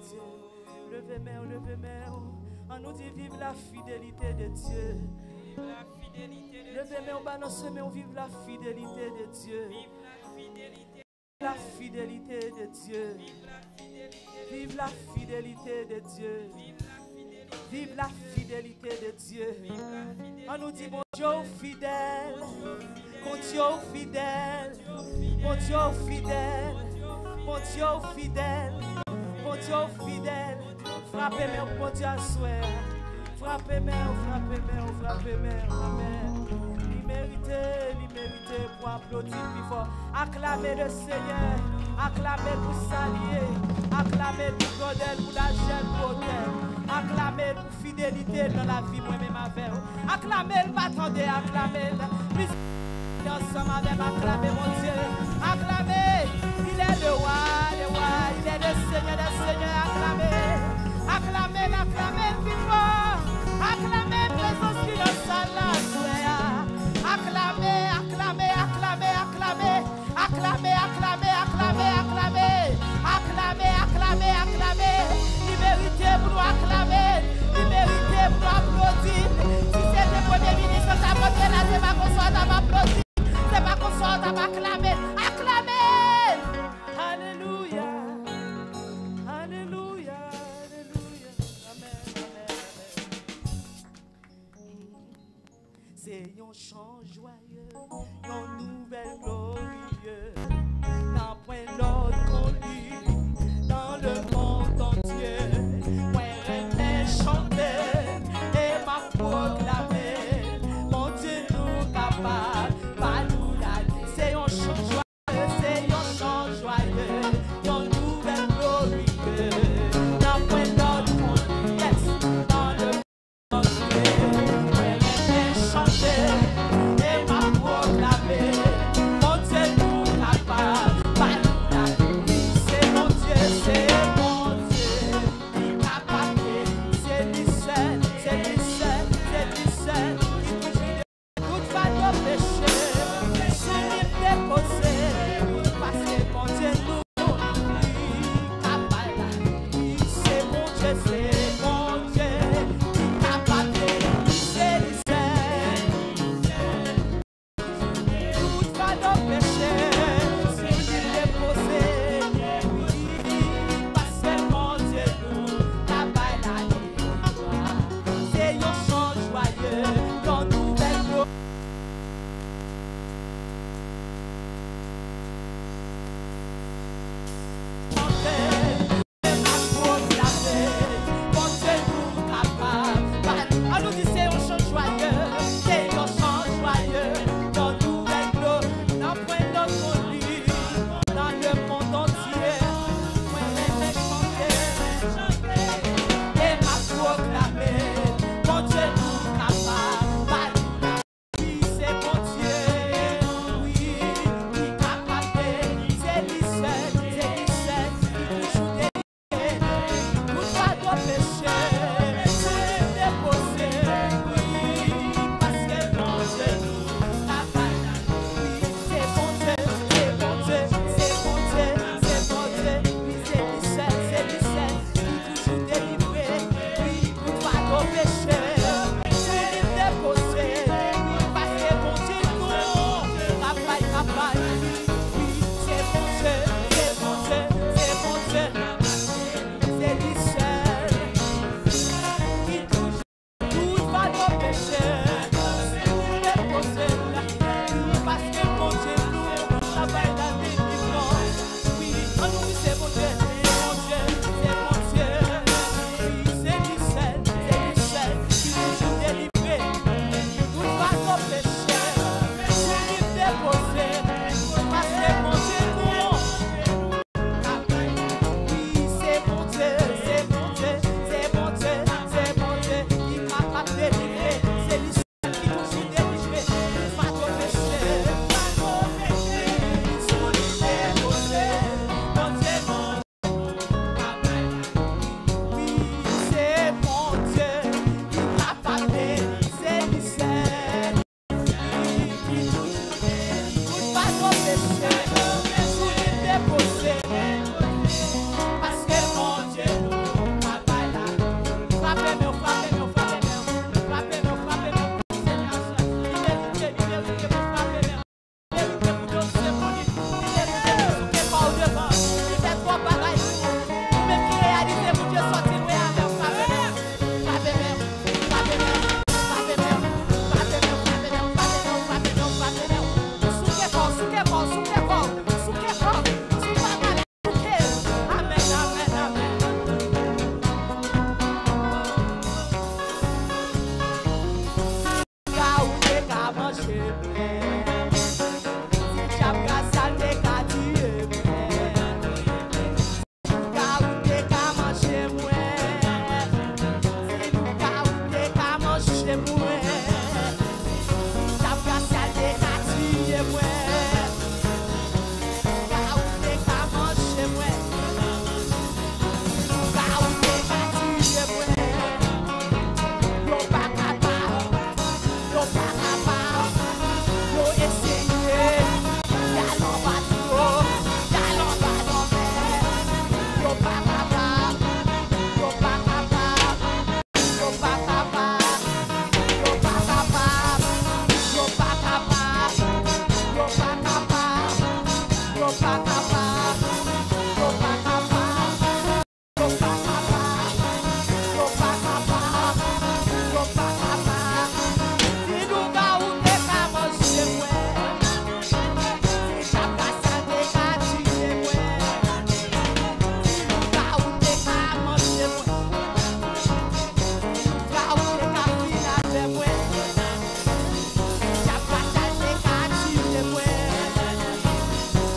Dieu. Levez-moi. On nous dit vive la fidélité de Dieu. Levez-moi, balancez-moi, vive la fidélité de Dieu. La fidélité de Dieu. Vive la fidélité de Dieu. Vive la fidélité de Dieu. On nous dit mon Dieu fidèle. Mon Dieu fidèle. Mon Dieu fidèle. Mon Dieu fidèle. Mon Dieu fidèle. Frappez-moi, mon Dieu à souhait. Frappez-moi. Amen. L'imérité pour applaudir plus fort. Acclamez le Seigneur. Acclamez pour saluer. Acclamez pour godel, pour la gêne, pour hôtel. Acclamez pour fidélité dans la vie, moi-même avec vous. Acclamez, m'attendez, acclamez. Plus ensemble avec acclamez, mon Dieu. Acclamez. Il est le roi. Il est le Seigneur des seigneurs. Acclamez, plus fort. Acclamez, présence qui nous salade. Acclamez. L'imérité pour nous acclamer. L'imérité pour nous applaudir. Si c'est le premier ministre, ça va pas qu'on soit à m'applaudir. C'est pas qu'on soit à m'acclamer.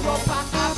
Yo pa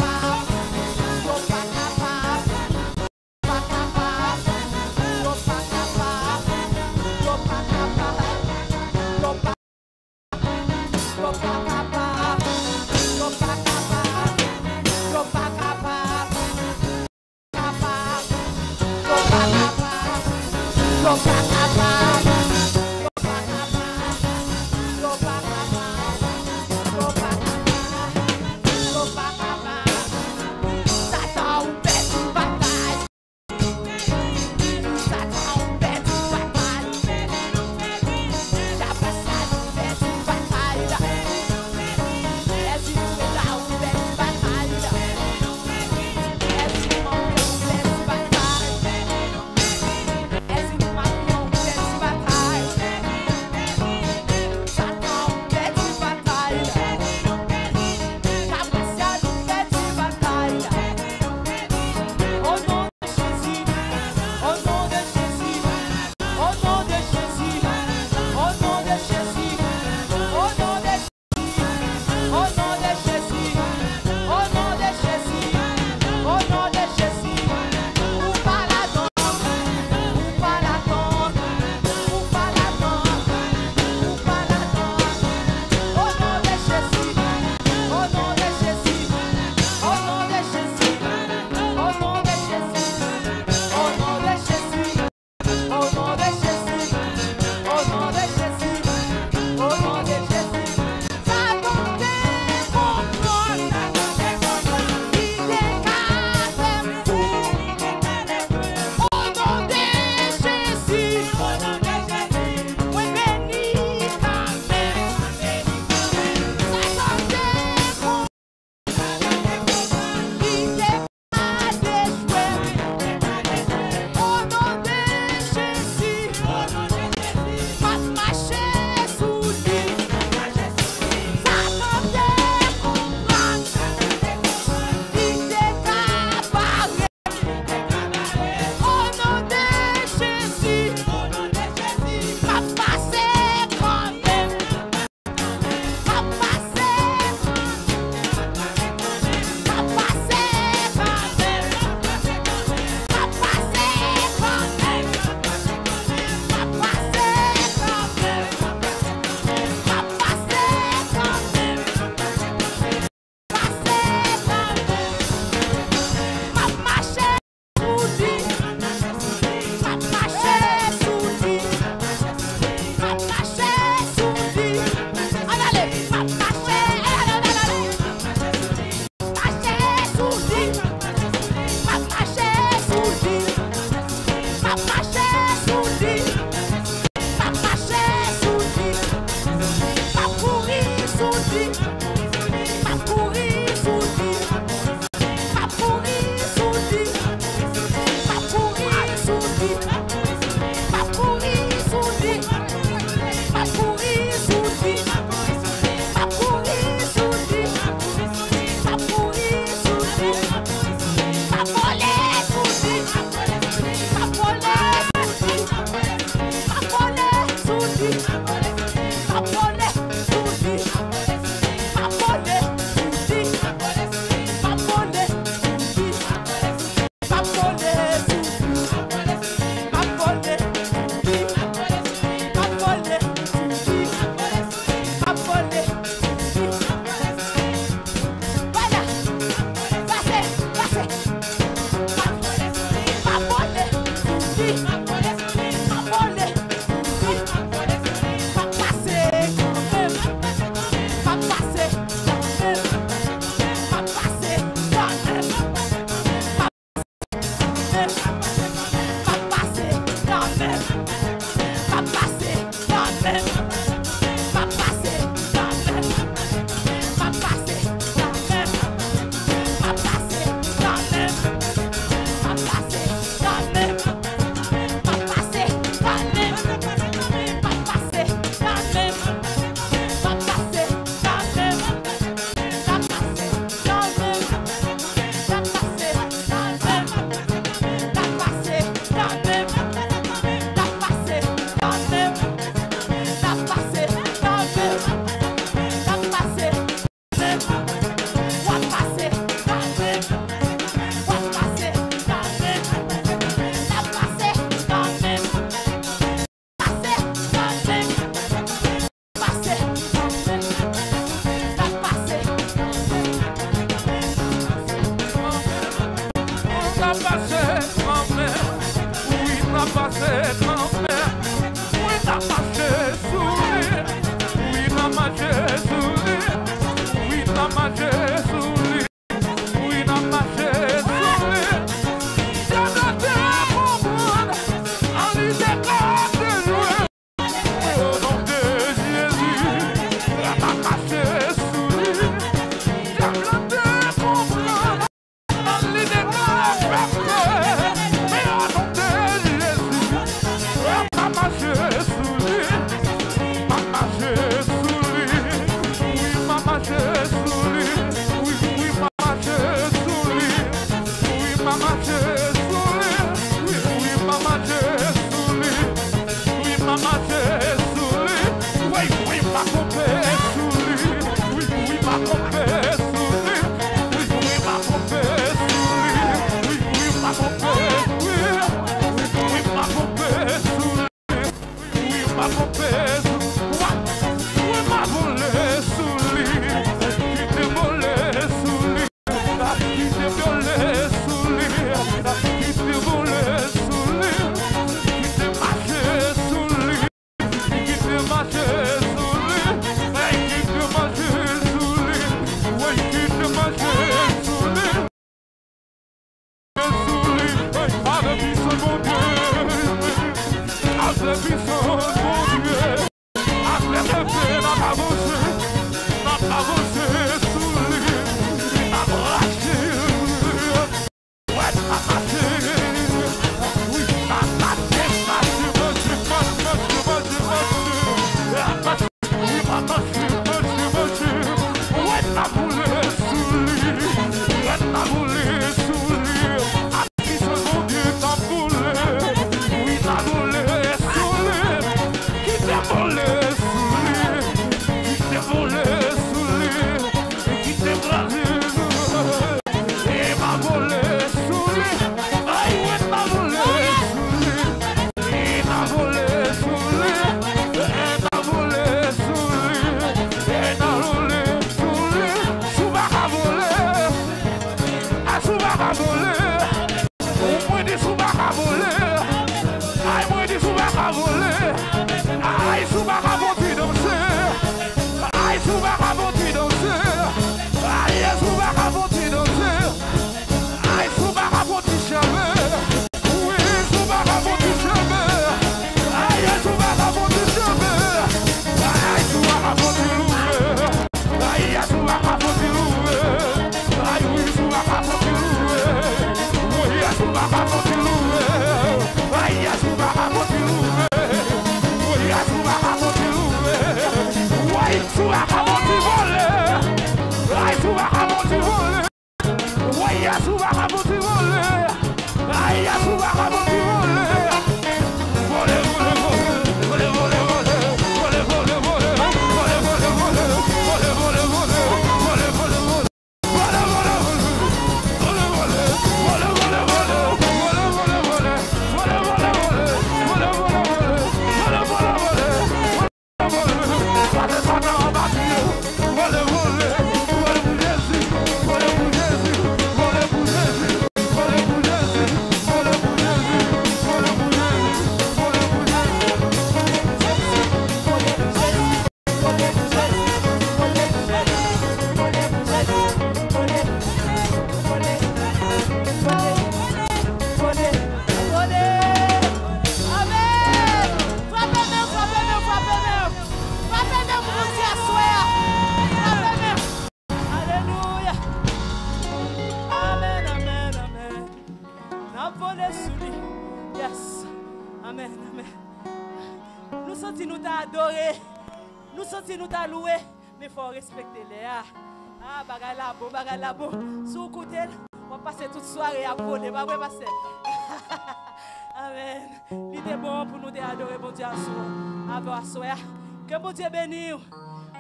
Que bon Dieu bénisse,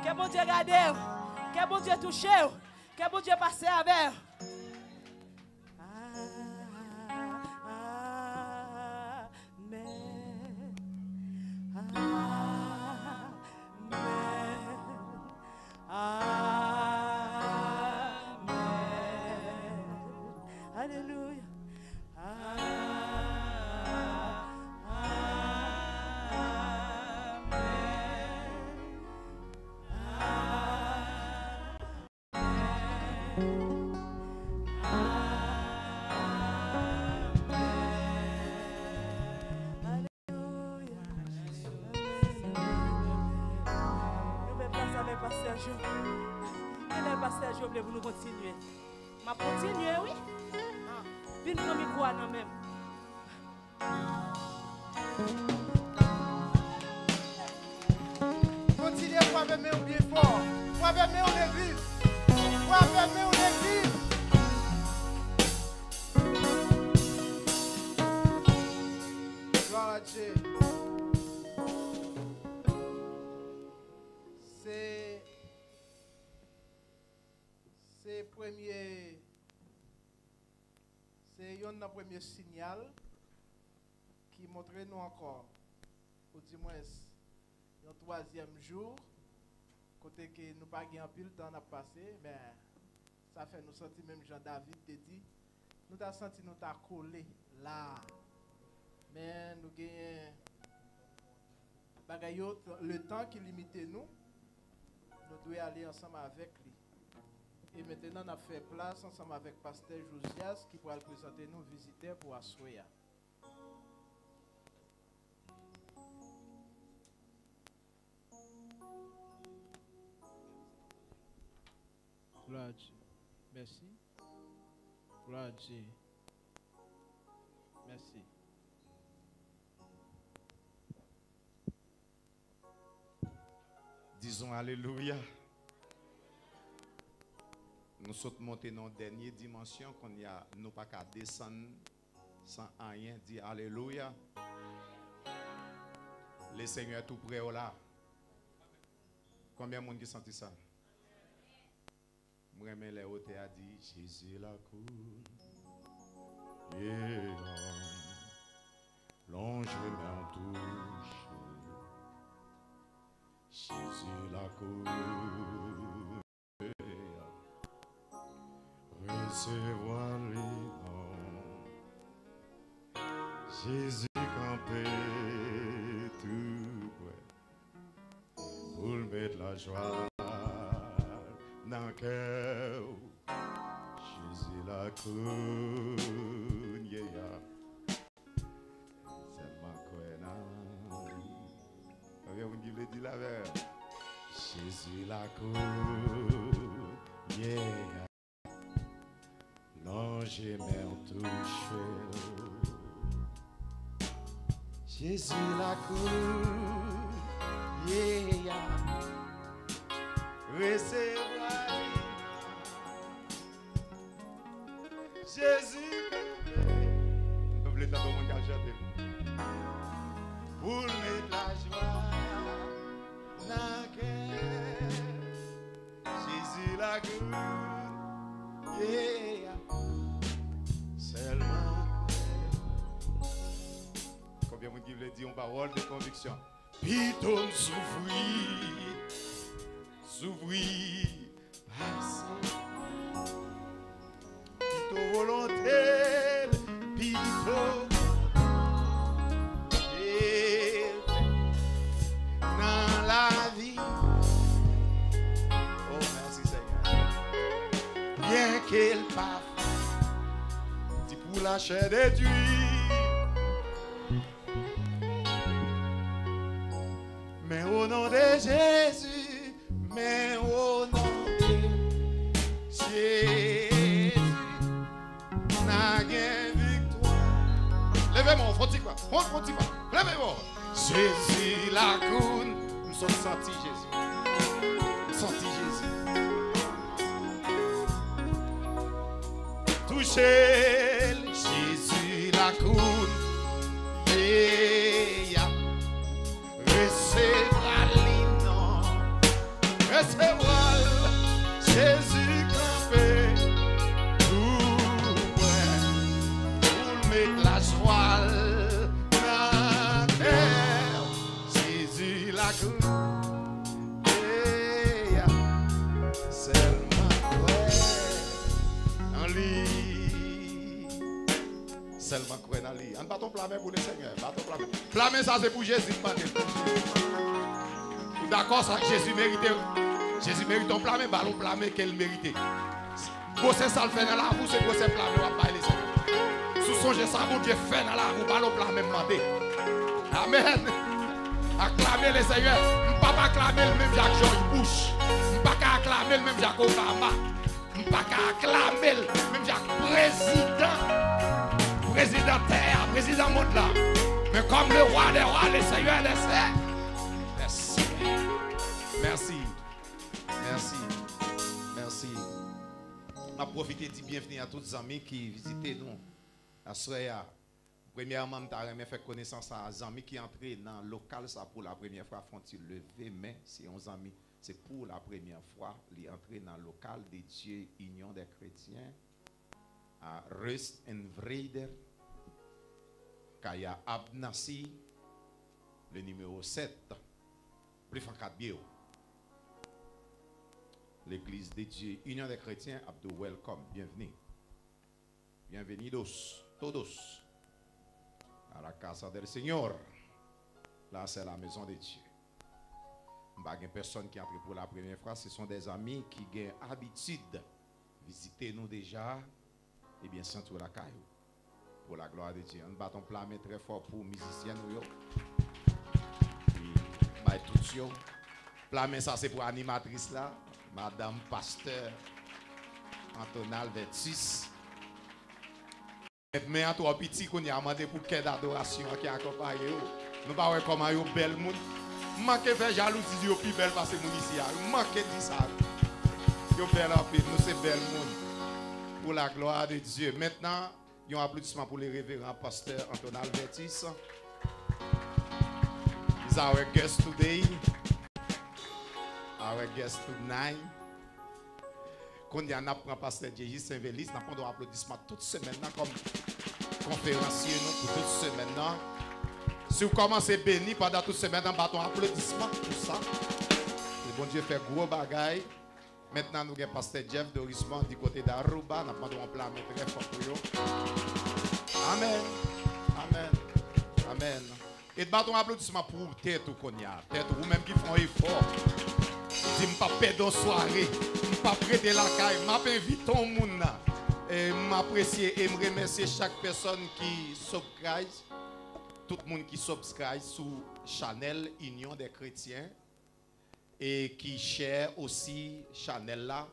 que bon Dieu garde, que bon Dieu touche, que bon Dieu passe avec. Alléluia. Je voulais nous continuer. Ma continuer, oui. Puis nous sommes quoi non même. Continuez pour faire bien fort. Pour faire bien l'église. Pour faire bien l'église. Gloire à Dieu. C'est un premier signal qui montre nous encore, ou du moins, le troisième jour, côté que nous pas gagné un peu de temps à passer, mais ça fait nous sentir même Jean-David te dit, nous avons senti nous t'a collé là, mais nous gagnons le temps qui limite nous devons aller ensemble avec lui. Et maintenant, on a fait place ensemble avec Pasteur Josias qui pourra présenter nos visiteurs pour Assoya. Gloire à Dieu. Merci. Gloire à Dieu. Merci. Disons Alléluia. Nous sommes montés dans la dernière dimension qu'on y a, nous pas qu'à descendre sans rien dire Alléluia. Le Seigneur est tout près là. Combien de monde qui senti ça? Moi, je les hautes a dit Jésus la cour. Yeah. Longe m'en touche. Jésus la cour. Recevoir les noms. Jésus campé tout près. Pour mettre la joie dans le cœur. Jésus la cour. Yeah. C'est ma cour. Vous dit la verre. Jésus la cour. Yeah. Non, j'ai même touché. Jésus la cour. Yeah. Recevoir. Jésus. Vous voulez t'attendre mon gars, pour mettre la joie dans le cœur. Jésus la cour. Yeah. Seulement. Combien de gens veulent dire une parole de conviction? Piton s'ouvrir, passer. Piton volonté, piton. Dans la vie. Oh, merci Seigneur. Bien qu'il pas dit pour la chair déduite. Mais au nom de Jésus, mais au nom de Jésus, n'a gain victoire. Levez-moi, faut-il quoi? Faut-il quoi? Levez-moi. Jésus la cour. Nous sommes sentis Jésus. Sentis Jésus. Touchez Jésus la cour. Yeah. Recevoir l'innon. Recevoir Jésus campé. Tout près. Pour mettre la joie. Jésus la cour. Yeah. Seulement en lui. Seulement croire en lui. On ne va pas blâmer pour le Seigneur. Blâmer ça c'est pour Jésus. D'accord, ça Jésus méritait. Jésus mérite ton blâmer, ballon blâmer qu'elle méritait. Bosser ça le fait dans la roue, c'est bosser blâmer, on va pas les Seigneur. Sous songe ça, mon Dieu fait dans la roue, ballon blâmer, demander. Amen. Acclamer le Seigneur. Je ne peux pas acclamer le même Jacques George Bush. Je ne peux pas acclamer le même Jacques Obama. Je ne peux pas acclamer le même Jacques président terre, président monde là. Mais comme le roi des rois, le Seigneur des seigneurs. Merci. Merci. Merci. Merci. On a profité de bienvenue à tous les amis qui visitaient nous. La soirée. Premièrement, je fait connaissance à un ami qui est entré dans le local ça pour la première fois. Font-ils lever, mais c'est un ami, c'est pour la première fois, il est entré dans le local de Dieu, Union des chrétiens, à Rust and Vreder, Kaya Abnassi, le numéro 7, plus en 4 bio. L'église de Dieu, Union des chrétiens, Abdou welcome, bienvenue. Bienvenidos, todos. À la casa del Seigneur. Là, c'est la maison de Dieu. Il n'y a pas personne qui entre pour la première fois. Ce sont des amis qui ont l'habitude de visiter nous déjà. Et bien, sans tout la caillou. Pour la gloire de Dieu. On bat ton plamé très fort pour les musiciens. Puis, tout. Plamé, ça, c'est pour l'animatrice là. Madame Pasteur. Antonin Albertus. Mais à toi petit qu'on y a demandé pour quelle adoration qui accompagne eux. Nous pas voir comment yo belle monde. Manque faire jalousie yo plus belle parce que moun ici. Manque dit ça. Yo belle en plus, nous c'est belle monde. Pour la gloire de Dieu. Maintenant, un applaudissement pour les révérends pasteur Antonin Albertus. He's our guest today. Our guest tonight. Quand il y a un pasteur J.J. Saint-Vélis, nous avons un applaudissement toute semaine comme conférencier pour toute semaine. Si vous commencez à bénir pendant toute semaine, nous avons un applaudissement pour ça. Le bon Dieu fait gros bagaille. Maintenant, nous avons pasteur Jeff Dorisman du côté d'Aruba. Nous avons un plan très fort pour eux. Amen. Amen. Amen. Et nous avons un applaudissement pour tête qu'on y a. Tête vous-même qui font effort. Je ne pas perdre soirée. Je ne pas prêter la caille. Je m'invite tout le monde. Et m'apprécier et me remercier chaque personne qui subscribe. Tout le monde qui subscribe sous Chanel Union des Chrétiens. Et qui share aussi Chanel là.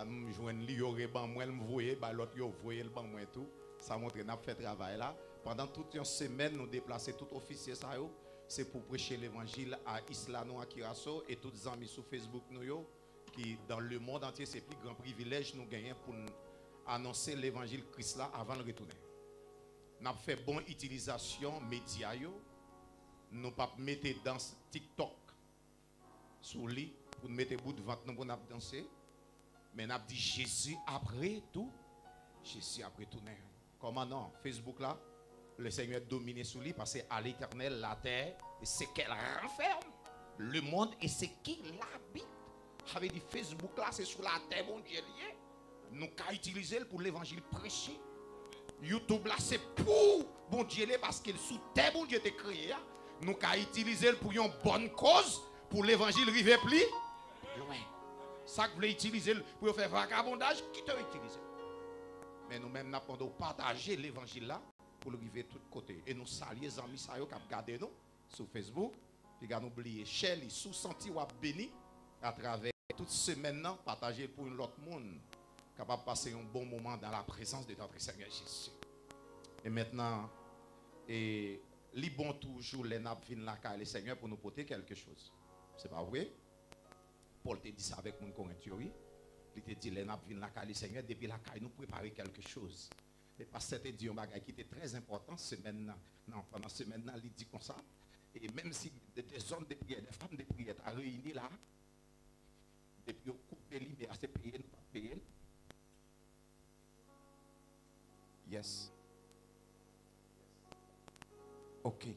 Je vois un livre, moi, je vois l'autre, je vois le ban moi tout. Ça montre que nous avons fait travail là. Pendant toute une semaine, nous déplaçons tout officier ça. C'est pour prêcher l'évangile à Islano, à Kirasso et tous les amis sur Facebook nous qui dans le monde entier c'est plus grand privilège nous gagnons pour annoncer l'évangile Christ là avant de retourner. Nous avons fait bonne utilisation médias nous pas mettre dans TikTok sur lui pour mettre bout de vente nous pour danser mais nous avons dit Jésus après tout comment non Facebook là le Seigneur domine sous lui parce qu'à l'éternel, la terre, c'est qu'elle renferme. Le monde et c'est qui l'habite. J'avais dit Facebook là, c'est sur la terre, mon Dieu. Nous qu'à utiliser pour l'évangile prêché. YouTube là, c'est pour bon Dieu parce qu'il sous terre, bon Dieu t'est créé. Nous qu'à utiliser pour une bonne cause, pour l'évangile river plus loin. Ça que vous voulez utiliser pour faire vagabondage, qui t'a utilisé. Mais nous-mêmes, nous avons partager l'évangile là. Pour le arriver de tous côtés. Et nous saluons les amis qui ont regardé nous sur Facebook. Puis nous oublier Shelly sous senti ou béni à travers toute semaine partager pour l'autre monde capable de passer un bon moment dans la présence de notre Seigneur Jésus. Et maintenant et li bon toujours les nappes viennent là le Seigneur pour nous porter quelque chose. C'est pas vrai? Paul te dit ça avec mon Corinthiens. Il te dit les nappes viennent là le Seigneur depuis la caille nous préparer quelque chose. Le pasteur te dit un bagage qui était très important semaine non pendant semaine il dit comme ça et même si des hommes de prière des femmes de prière à réunis là depuis au couper lui mais assez payer nous pas payer yes ok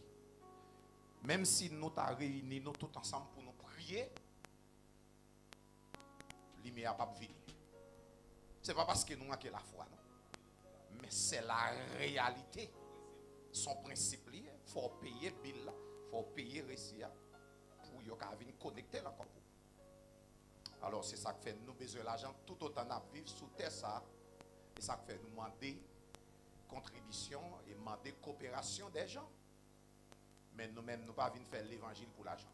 même si nous t'a réunis nous tous ensemble pour nous prier lui a pas venir c'est pas parce que nous manquons la foi non mais c'est la réalité. Son principe, il faut payer bill, il faut payer récit pour venir connecter là. Alors c'est ça qui fait nous besoin d'argent tout autant à vivre sous terre ça. Et ça fait nous demander contribution et demander coopération des gens. Mais nous-mêmes, nous pas venir faire l'évangile pour l'argent.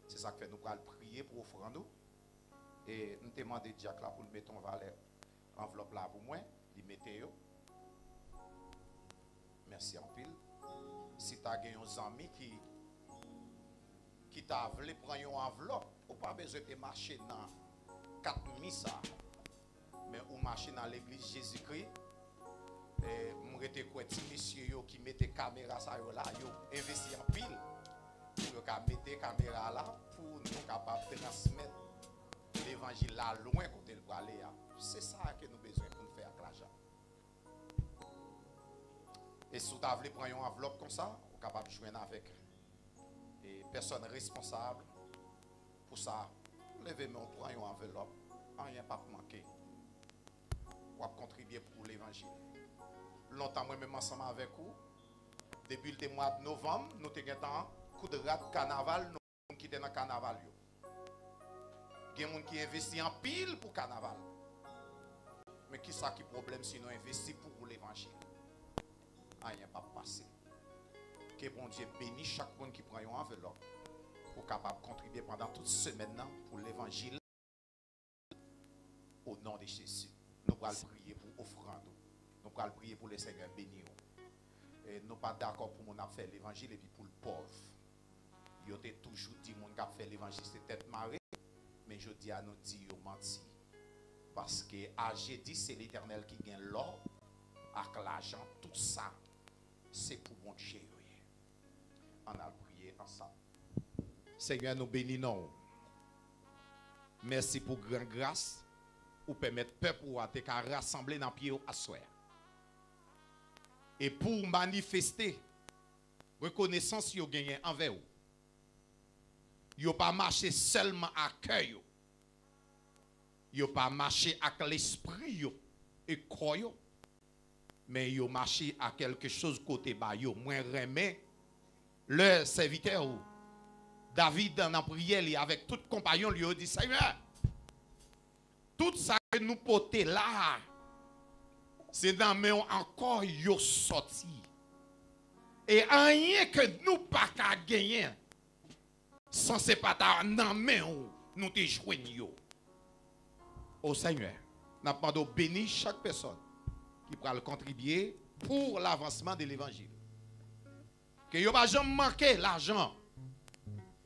C'est ça qui fait nous allons prier pour offrir nous. Et nous demandons Jack là pour nous mettre en enveloppe là pour moi, il mettez yo. Merci en pile. Si tu as des amis qui t'a voulu prendre une enveloppe, ou pas besoin de marcher dans 4 ça. Mais ou marcher dans l'église Jésus-Christ. Et moi j'étais quoi petit monsieur qui mettait caméra ça là, yo investi en pile. Pour mettre caméra là pour nous capable de transmettre l'évangile là loin côté le aller. C'est ça que nous besoin pour nous faire avec l'argent. Et si vous voulez prendre une enveloppe comme ça, vous êtes capable de jouer avec des personnes responsables. Pour ça, levez-moi, on prend une enveloppe, rien pas manquer. Pour contribuer pour l'évangile. Longtemps, moi-même ensemble avec vous, depuis le mois de novembre, nous avons un coup de rate carnaval, nous qui étaient dans le carnaval. Il y a des gens qui investissent en pile pour le carnaval. Mais qui ça qui problème si nous investissons pour l'évangile? Rien pas passé. Que bon Dieu bénisse chaque monde qui prend une enveloppe pour capable contribuer pendant toute semaine pour l'évangile au nom de Jésus. nous allons prier pour offrande. Nous allons prier pour le Seigneur béni. Et nous pas d'accord pour mon faire l'évangile et puis pour le pauvre. Il a toujours dit mon qui a fait l'évangile c'est tête marée, mais je dis à nous dire menti. Parce que j'ai dit c'est l'Éternel qui gagne l'or avec l'argent, tout ça c'est pour mon Dieu. On a prié ensemble. Seigneur, nous bénissons. Merci pour grande grâce ou permettre peuple ou à te rassembler dans pied à soir. Et pour manifester reconnaissance yo gagné envers vous. Yo pas marché seulement à cœur yo. Yo pas marché avec l'esprit yo et corps yo. Mais yo marché à quelque chose côté ba yo. Moi remets le serviteur ou David dans la prière avec tout compagnon lui a dit Seigneur, tout ça que nous portons là, c'est dans mais encore yo sorti. Et rien que nous pas qu'à gagner, sans c'est pas dans mais nous te joignons. Au Seigneur, nous demandons bénir chaque personne qui pourra contribuer pour l'avancement de l'évangile. Que yo pas jamais manquer l'argent.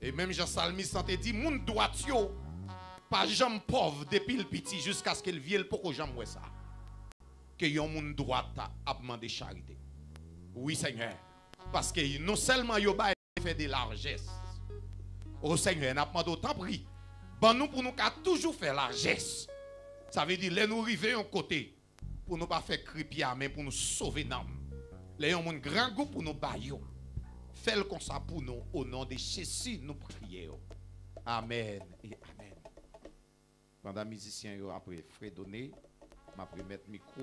Et même Jean Salmiste te dit moun doit yo pas jamais pauvre depuis le petit jusqu'à ce qu'il vienne pour que jamais ça. Que yon moun doit a demander charité. Oui Seigneur, parce que non seulement yo ba fait de largesse. Au Seigneur, n'a pas d'autant pris. Ban nous pour nous qu'a toujours fait largesse. Ça veut dire les nous arriver un côté pour nous pas faire cripia mais pour nous sauver l'âme. Les yon moun grand goût pour nous bailler. Fais-le comme ça pour nous, au nom de Jésus, nous prions. Amen et Amen. Pendant les musiciens, après fredonner, je vais mettre le micro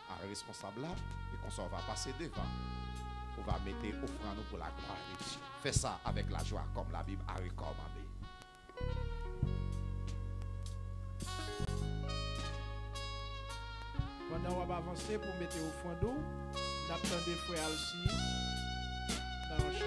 à responsable là, et comme ça, on va passer devant. On va mettre offrande pour la gloire de Dieu. Fais ça avec la joie, comme la Bible a recommandé. Pendant on va avancer pour mettre au fond d'eau, nous attendons frère Alcis. Dans le champ.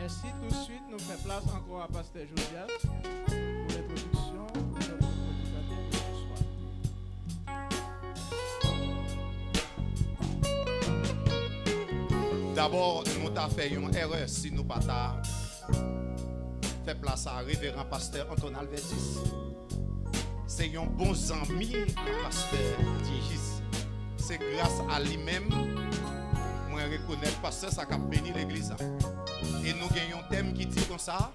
Merci. Tout de suite, nous faisons place encore à Pasteur Josias pour l'introduction de notre prédicateur de ce soir. D'abord, nous avons fait une erreur si nous pas fait place à révérend pasteur Anton Alvertis. C'est un bon ami pasteur Diégis. C'est grâce à lui-même moi reconnaître pasteur ça a béni l'église. Et nous gagnons un thème qui dit comme ça,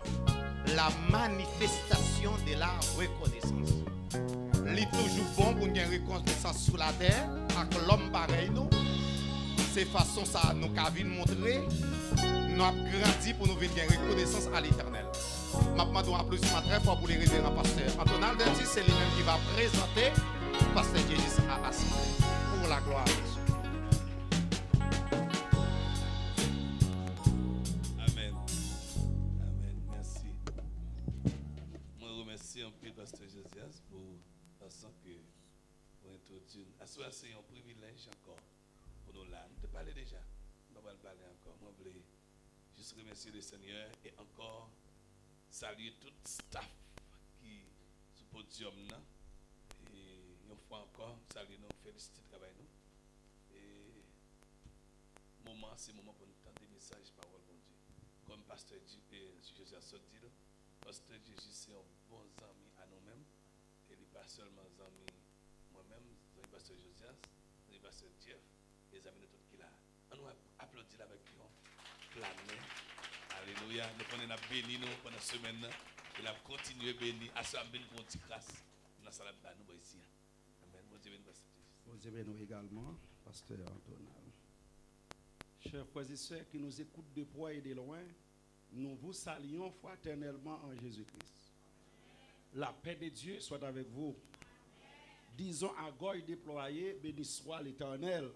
la manifestation de la reconnaissance. Il est toujours bon pour nous gagner reconnaissance sur la terre avec l'homme pareil nous. C'est façon ça nous avons montrer nous avons grandi pour nous venir gagner reconnaissance à l'Éternel. Maintenant nous applaudissons très fort pour les révérends pasteurs. Anton Alvertis c'est lui-même qui va présenter pasteur Jésus à l'assemblée pour la gloire de Dieu. Pasteur Josias pour façon que pour introduire. C'est un privilège encore pour nous là. Nous te parlé déjà. On va parler encore. Moi, je voulais juste remercier le Seigneur et encore saluer tout le staff qui est sur le podium là. Et une fois encore, saluer nous, féliciter le travail nous. Et moment, c'est le moment pour nous tendre des messages, parole, bon Dieu. Comme Pasteur Jésus a sorti, Pasteur Jésus, c'est un bon ami à nous-mêmes. Et il n'est pas seulement un ami moi-même, c'est Pasteur Josias, c'est Pasteur Jeff, et les amis de tout qui là. On nous applaudit avec lui, planer. Alléluia. Nous prenons béni nous pendant la semaine. Il a continué à bénir. À ce moment-là, nous avons une grâce. Nous avons ici. Amen. Bon Dieu béni, Pasteur Jésus. Bon Dieu béni également, Pasteur Antonal. Chers frères et sœurs qui nous écoutent de près et de loin, nous vous saluons fraternellement en Jésus-Christ. La paix de Dieu soit avec vous. Disons à gorge déployée, béni soit l'Éternel.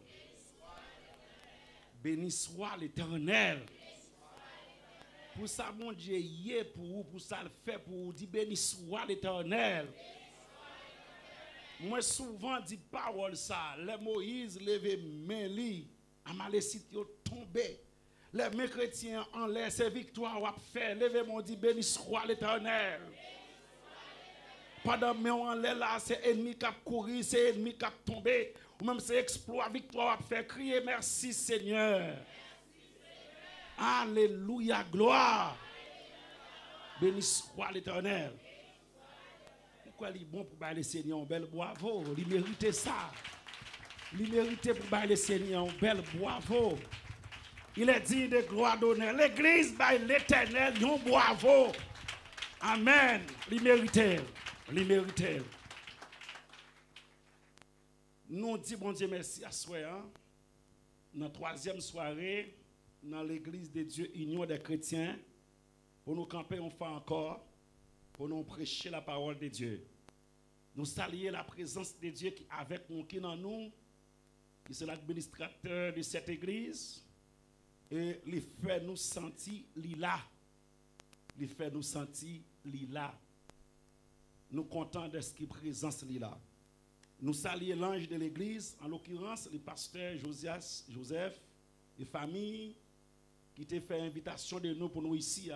Béni soit l'Éternel. Pour ça, mon Dieu, y est pour vous, pour ça le fait pour vous, dit béni soit l'Éternel. Moi, souvent, dis parole ça. Les Moïse levé main li, à Malécite yo tombé. Les mes chrétiens en l'air, c'est victoire ou fait. Levez mon dit béni soit l'Éternel. Pendant que on l'air là, c'est ennemi qui a couru, c'est ennemi qui a tombé. Ou même c'est exploit, victoire ou fait. Crier merci Seigneur. Alléluia, gloire. Béni soit l'Éternel. Pourquoi il est bon pour bailler le Seigneur? Bel bravo. Il mérite ça. Il mérite pour bailler le Seigneur. Bel bravo. Il est digne de gloire d'honneur. L'église baille l'Éternel. Un bravo. Amen. Il mérite. Il mérite. Nous disons bon Dieu merci à soi. Dans la troisième soirée, dans l'église de Dieu, Union des chrétiens, pour nous camper une fois encore, pour nous prêcher la parole de Dieu. Nous saluer la présence de Dieu qui est avec nous, qui est dans nous, qui est l'administrateur de cette église, et il fait nous sentir là. Il fait nous sentir là. Nous comptons de ce qui est présence là. Nous saluons l'ange de l'église, en l'occurrence le pasteur Joseph, et famille, qui t'a fait invitation de nous pour nous ici,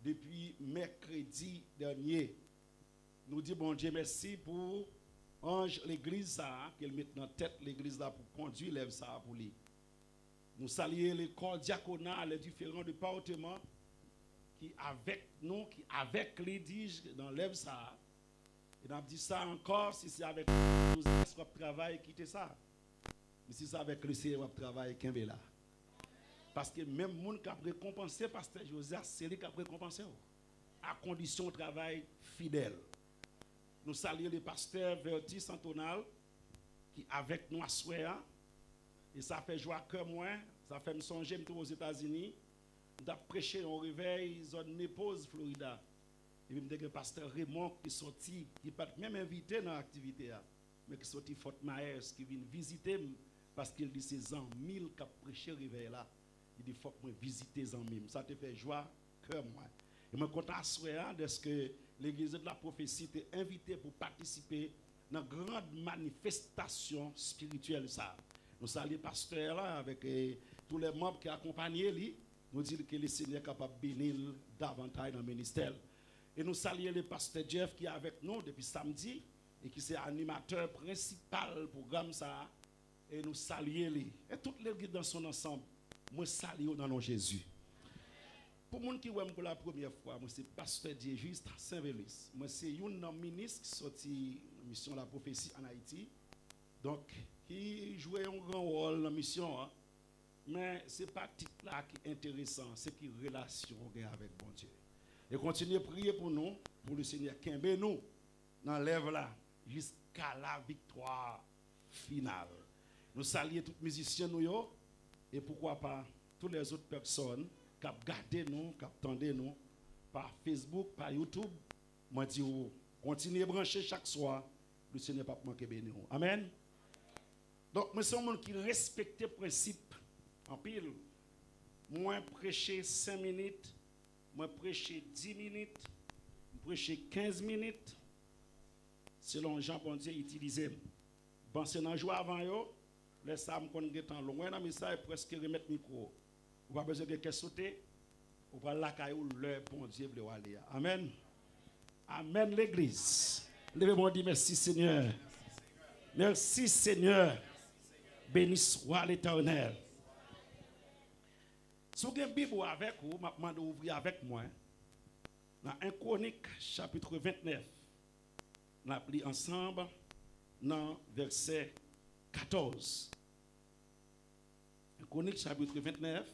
depuis mercredi dernier. Nous disons bon Dieu merci pour ange l'église qu'elle met dans tête l'église là pour conduire l'œuvre ça pour lui. Nous saluons les corps diaconats, les différents départements qui avec nous, qui avec l'édige dans l'œuvre ça. Et on dit ça encore, si c'est avec nous qui travail, quittez ça. Mais si c'est avec le Seigneur qui travaille, qu'un là. Parce que même les gens qui ont récompensé Pasteur Josias, c'est lui qui a récompensé. À condition de travail fidèle. Nous saluons le pasteur Verti Santonal qui est avec nous à Soya. Et ça fait joie que moi, ça fait me songer aux États-Unis. Nous avons prêché au réveil, zone Népose, Florida. Et puis, le pasteur Raymond qui est sorti, qui n'est pas même invité dans l'activité, mais qui est sorti Fort Myers, qui vient visiter parce qu'il dit c'est en 1000 qui a prêché au réveil là. Il dit faut que moi visiter en même. Ça te fait joie que moi. Et moi content de ce que l'église de la prophétie t'est invité pour participer dans une grande manifestation spirituelle ça. Nous saluons le pasteur là avec tous les membres qui accompagnent lui. Nous disons que le Seigneur est capable de bénir davantage dans le ministère. Et nous saluons le pasteur Jeff qui est avec nous depuis samedi et qui est animateur principal du programme ça. Et nous saluons lui. Et toute l'église dans son ensemble. Moi, salue dans le nom de Jésus. Pour les gens qui voient pour la première fois, moi, c'est pasteur Dieu Juste Saint-Vélis. Moi, c'est un ministre qui sorti la mission de la prophétie en Haïti. Donc, qui jouait un grand rôle dans la mission. Hein? Mais ce n'est pas titre là qui est intéressant, c'est qui relation avec bon Dieu. Et continuez à prier pour nous, pour le Seigneur Kembe nous, dans l'œuvre là, jusqu'à la victoire finale. Nous saluons tous les musiciens nous. Et pourquoi pas toutes les autres personnes qui ont gardé nous, qui ont attendu nous par Facebook, par YouTube. Moi, je dis, continuez à brancher chaque soir. Le Seigneur ne va pas manquer béni. Amen. Donc, moi, c'est un monde qui respecte le principe en pile. Moi, prêcher 5 minutes, moi, prêcher 10 minutes, moi, prêcher 15 minutes. Selon Jean Bon Dieu utilisé. Bon, c'est dans le jour avant yo. Les femmes qu'on est en loin dans message presque remettre micro. On pas besoin de qu'elle sauter. On va la caillou le bon Dieu veut aller. Amen. Amen l'église. Levez-moi dit merci Seigneur. Merci Seigneur. Béni soit l'Éternel. Si vous avez une Bible avec vous, je demande d'ouvrir avec moi. Dans 1 Chronique, chapitre 29. On a pris ensemble dans verset 14. 1 Chronique, chapitre 29,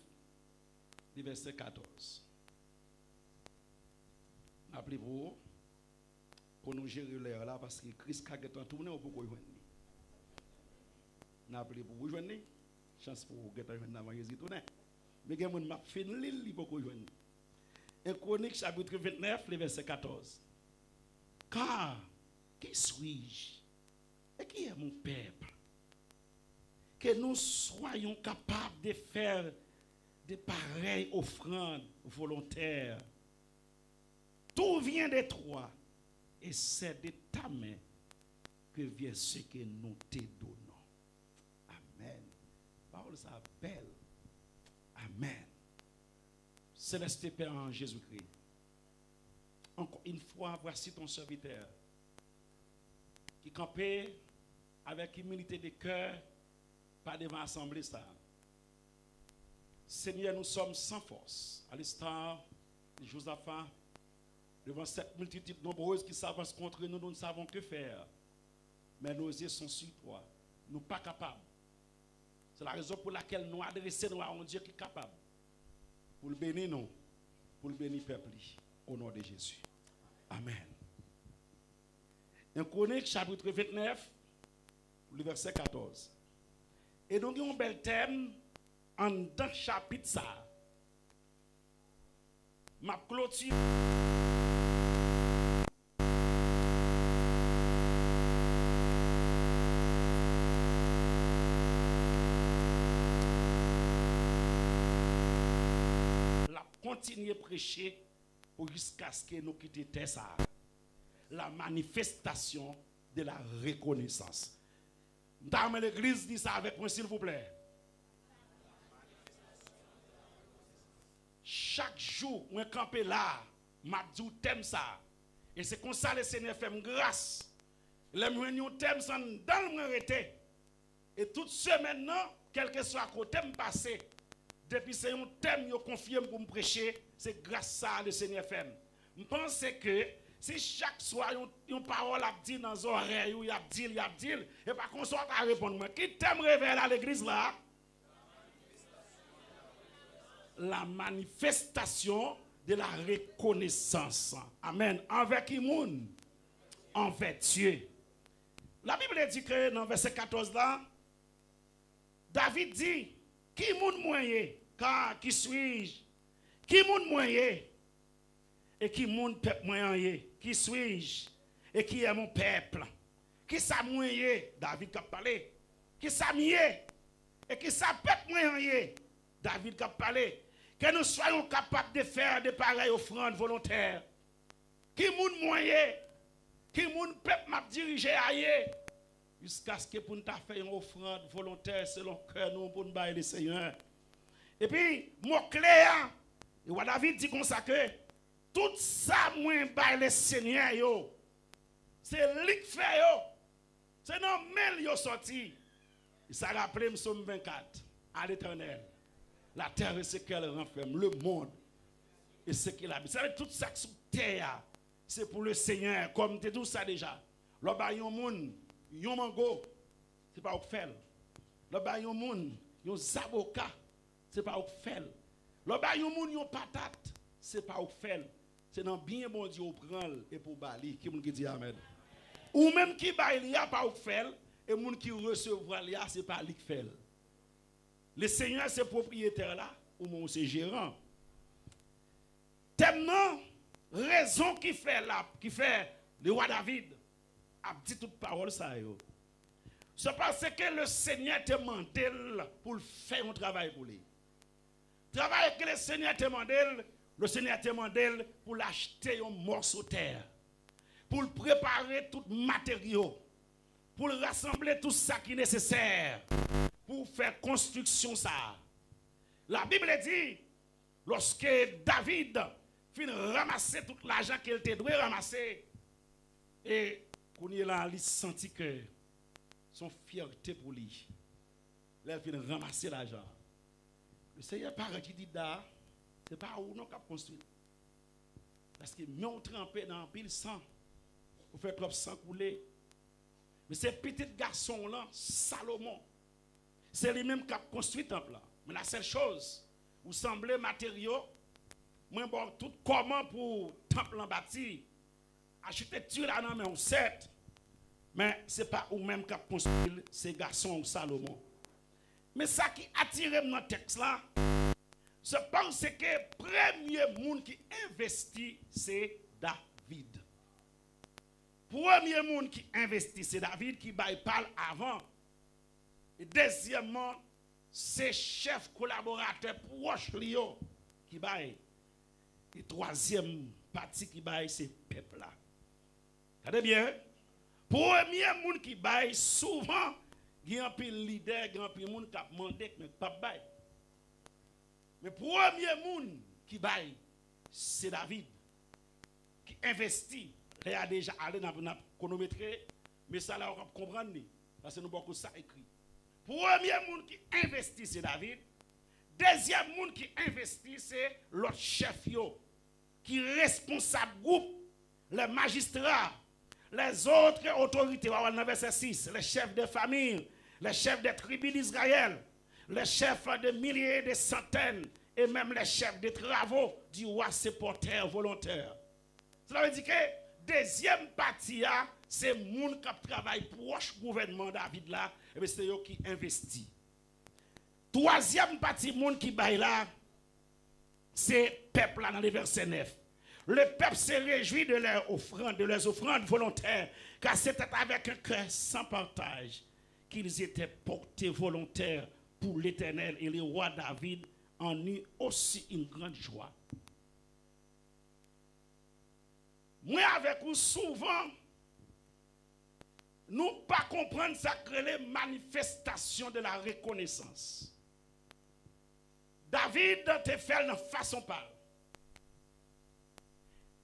verset 14. On a pris pour nous gérer l'air là, parce que Christ a tourné au beaucoup de gens. On a pris pour vous joindre. Chance pour vous gagner avant Jésus tourner. Mais il y a des gens qui fait l'île pour vous joindre. 1 Chronique, chapitre 29, verset 14. Car, qui suis-je? Et qui est mon peuple? Que nous soyons capables de faire de pareilles offrandes volontaires. Tout vient de toi, et c'est de ta main que vient ce que nous te donnons. Amen. Parole ça belle. Amen. Céleste Père en Jésus-Christ. Encore une fois, voici ton serviteur qui campait avec humilité de cœur, pas devant l'assemblée. Seigneur, nous sommes sans force. À l'instant de Josaphat, devant cette multitude nombreuse qui s'avance contre nous, nous ne savons que faire. Mais nos yeux sont sur toi. Nous ne sommes pas capables. C'est la raison pour laquelle nous adressons à un Dieu qui est capable. Pour le bénir nous, pour le bénir le peuple, au nom de Jésus. Amen. Un Chronique, chapitre 29, le verset 14. Et donc, il y a un bel thème en dans chapitre ça. Ma clôture. Continuer à prêcher jusqu'à ce que nous quittions ça. La manifestation de la reconnaissance. Dans l'église, dit ça avec moi, s'il vous plaît. Chaque jour, on campe là, m'a dit thème ça. Et c'est comme ça le Seigneur fait grâce. Les réunions thème ça dans le arrêté. Et toute semaine, quel que soit côté me passé. Depuis c'est un thème que je confie pour me prêcher, c'est grâce à ça le Seigneur fait. Je pense que si chaque soir une parole a dit dans les oreilles, il a dit, et par contre, soit à répondre, qui t'aime révéler à l'église là? La manifestation de la reconnaissance. Amen. Envers qui moun? Envers Dieu. La Bible dit que dans verset 14 là, David dit, qui moun moyen, car qui suis-je? Qui moun moyen? Et qui moun peuple moyen? Qui suis-je? Et qui est mon peuple? Qui ça moyen? David qui a parlé. Qui ça mieux? Et qui ça peuple moyen? David qui a parlé. Que nous soyons capables de faire de pareilles offrandes volontaires. Qui moun moyen? Qui moun peuple m'a dirigé ailleurs? Jusqu'à ce que pour nous faire une offrande volontaire selon cœur nous pour nous bailler le Seigneur. Et puis, mon clé, et David dit comme ça que tout ça, moi, bailler le Seigneur, c'est lui qui fait, c'est non, mais il sorti. Ça rappelle Psaume 24 à l'Éternel. La terre et ce qu'elle renferme, le monde et ce qu'il a mis. Ça veut dire tout ça sur terre, c'est pour le Seigneur, comme tu dis ça déjà. Le baillon monde. Yon mango, c'est pas au fait. Le ba yon moun, yon zaboka, c'est pas au fait. Le ba yon moun, yon patate, c'est pas au fait. C'est dans bien bon Dieu prend et pour bali, qui moun qui dit amen. Ou même qui ba il y a pas au fait et moun qui recevoir il y a c'est pas lui qui fait. Le Seigneur c'est propriétaire là ou mon c'est gérant. Tellement raison qui fait là, qui fait le roi David a dit toute parole ça yo. C'est parce que le Seigneur te demandé pour faire un travail pour lui. Travail que le Seigneur te demandé, le Seigneur te demandé pour l'acheter un morceau de terre, pour préparer tout matériau, pour rassembler tout ça qui est nécessaire, pour faire construction ça. La Bible dit, lorsque David fin ramasser tout l'argent qu'il devait ramasser, et qu'on y là, il sentit que son fierté pour lui, il fin ramasser l'argent. Le Seigneur parle qui dit da, c'est pas où nous avons construit. Parce que nous avons trempé dans pile sang. Vous faites trop sang couler. Mais ces petits garçons là, Salomon, c'est lui-même qui a construit le temple là. Mais la seule chose, vous semblez matériaux, moi bon tout comment pour temple en bâti, architecture là non mais on sait. Mais c'est pas ou même qui a construit ces garçons ou Salomon. Mais ça qui attire dans le texte là, je pense que le premier monde qui investit, c'est David. Premier monde qui investit, c'est David qui parle avant. Et deuxièmement, c'est chef collaborateur proche qui baille. Et troisième partie qui baille, c'est peuple là. Regardez bien. Premier monde qui baille, souvent, il y a un peu de leader, il y a un peu de monde qui a demandé, mais pas baille. Mais premier monde qui baille, c'est David. Qui investit. Il a déjà allé dans la chronométrie, mais ça là, on va comprendre. Parce que nous avons ça écrit. Premier monde qui investit, c'est David. Deuxième monde qui investit, c'est l'autre chef, qui est responsable groupe, les magistrats, les autres autorités. On va dans verset 6, les chefs de famille, les chefs des tribus d'Israël, les chefs de milliers, de centaines, et même les chefs de travaux du roi supporter volontaire. Cela veut dire que deuxième partie, c'est les gens qui travaillent proche du gouvernement David là, et c'est eux qui investissent. Troisième partie, les gens qui baillent là, c'est le peuple là dans le verset 9. Le peuple se réjouit de leurs offrandes volontaires, car c'était avec un cœur sans partage qu'ils étaient portés volontaires pour l'Éternel, et le roi David en eut aussi une grande joie. Moi avec vous souvent, nous ne pas comprendre ça que les manifestations de la reconnaissance. David te fait de façon parle.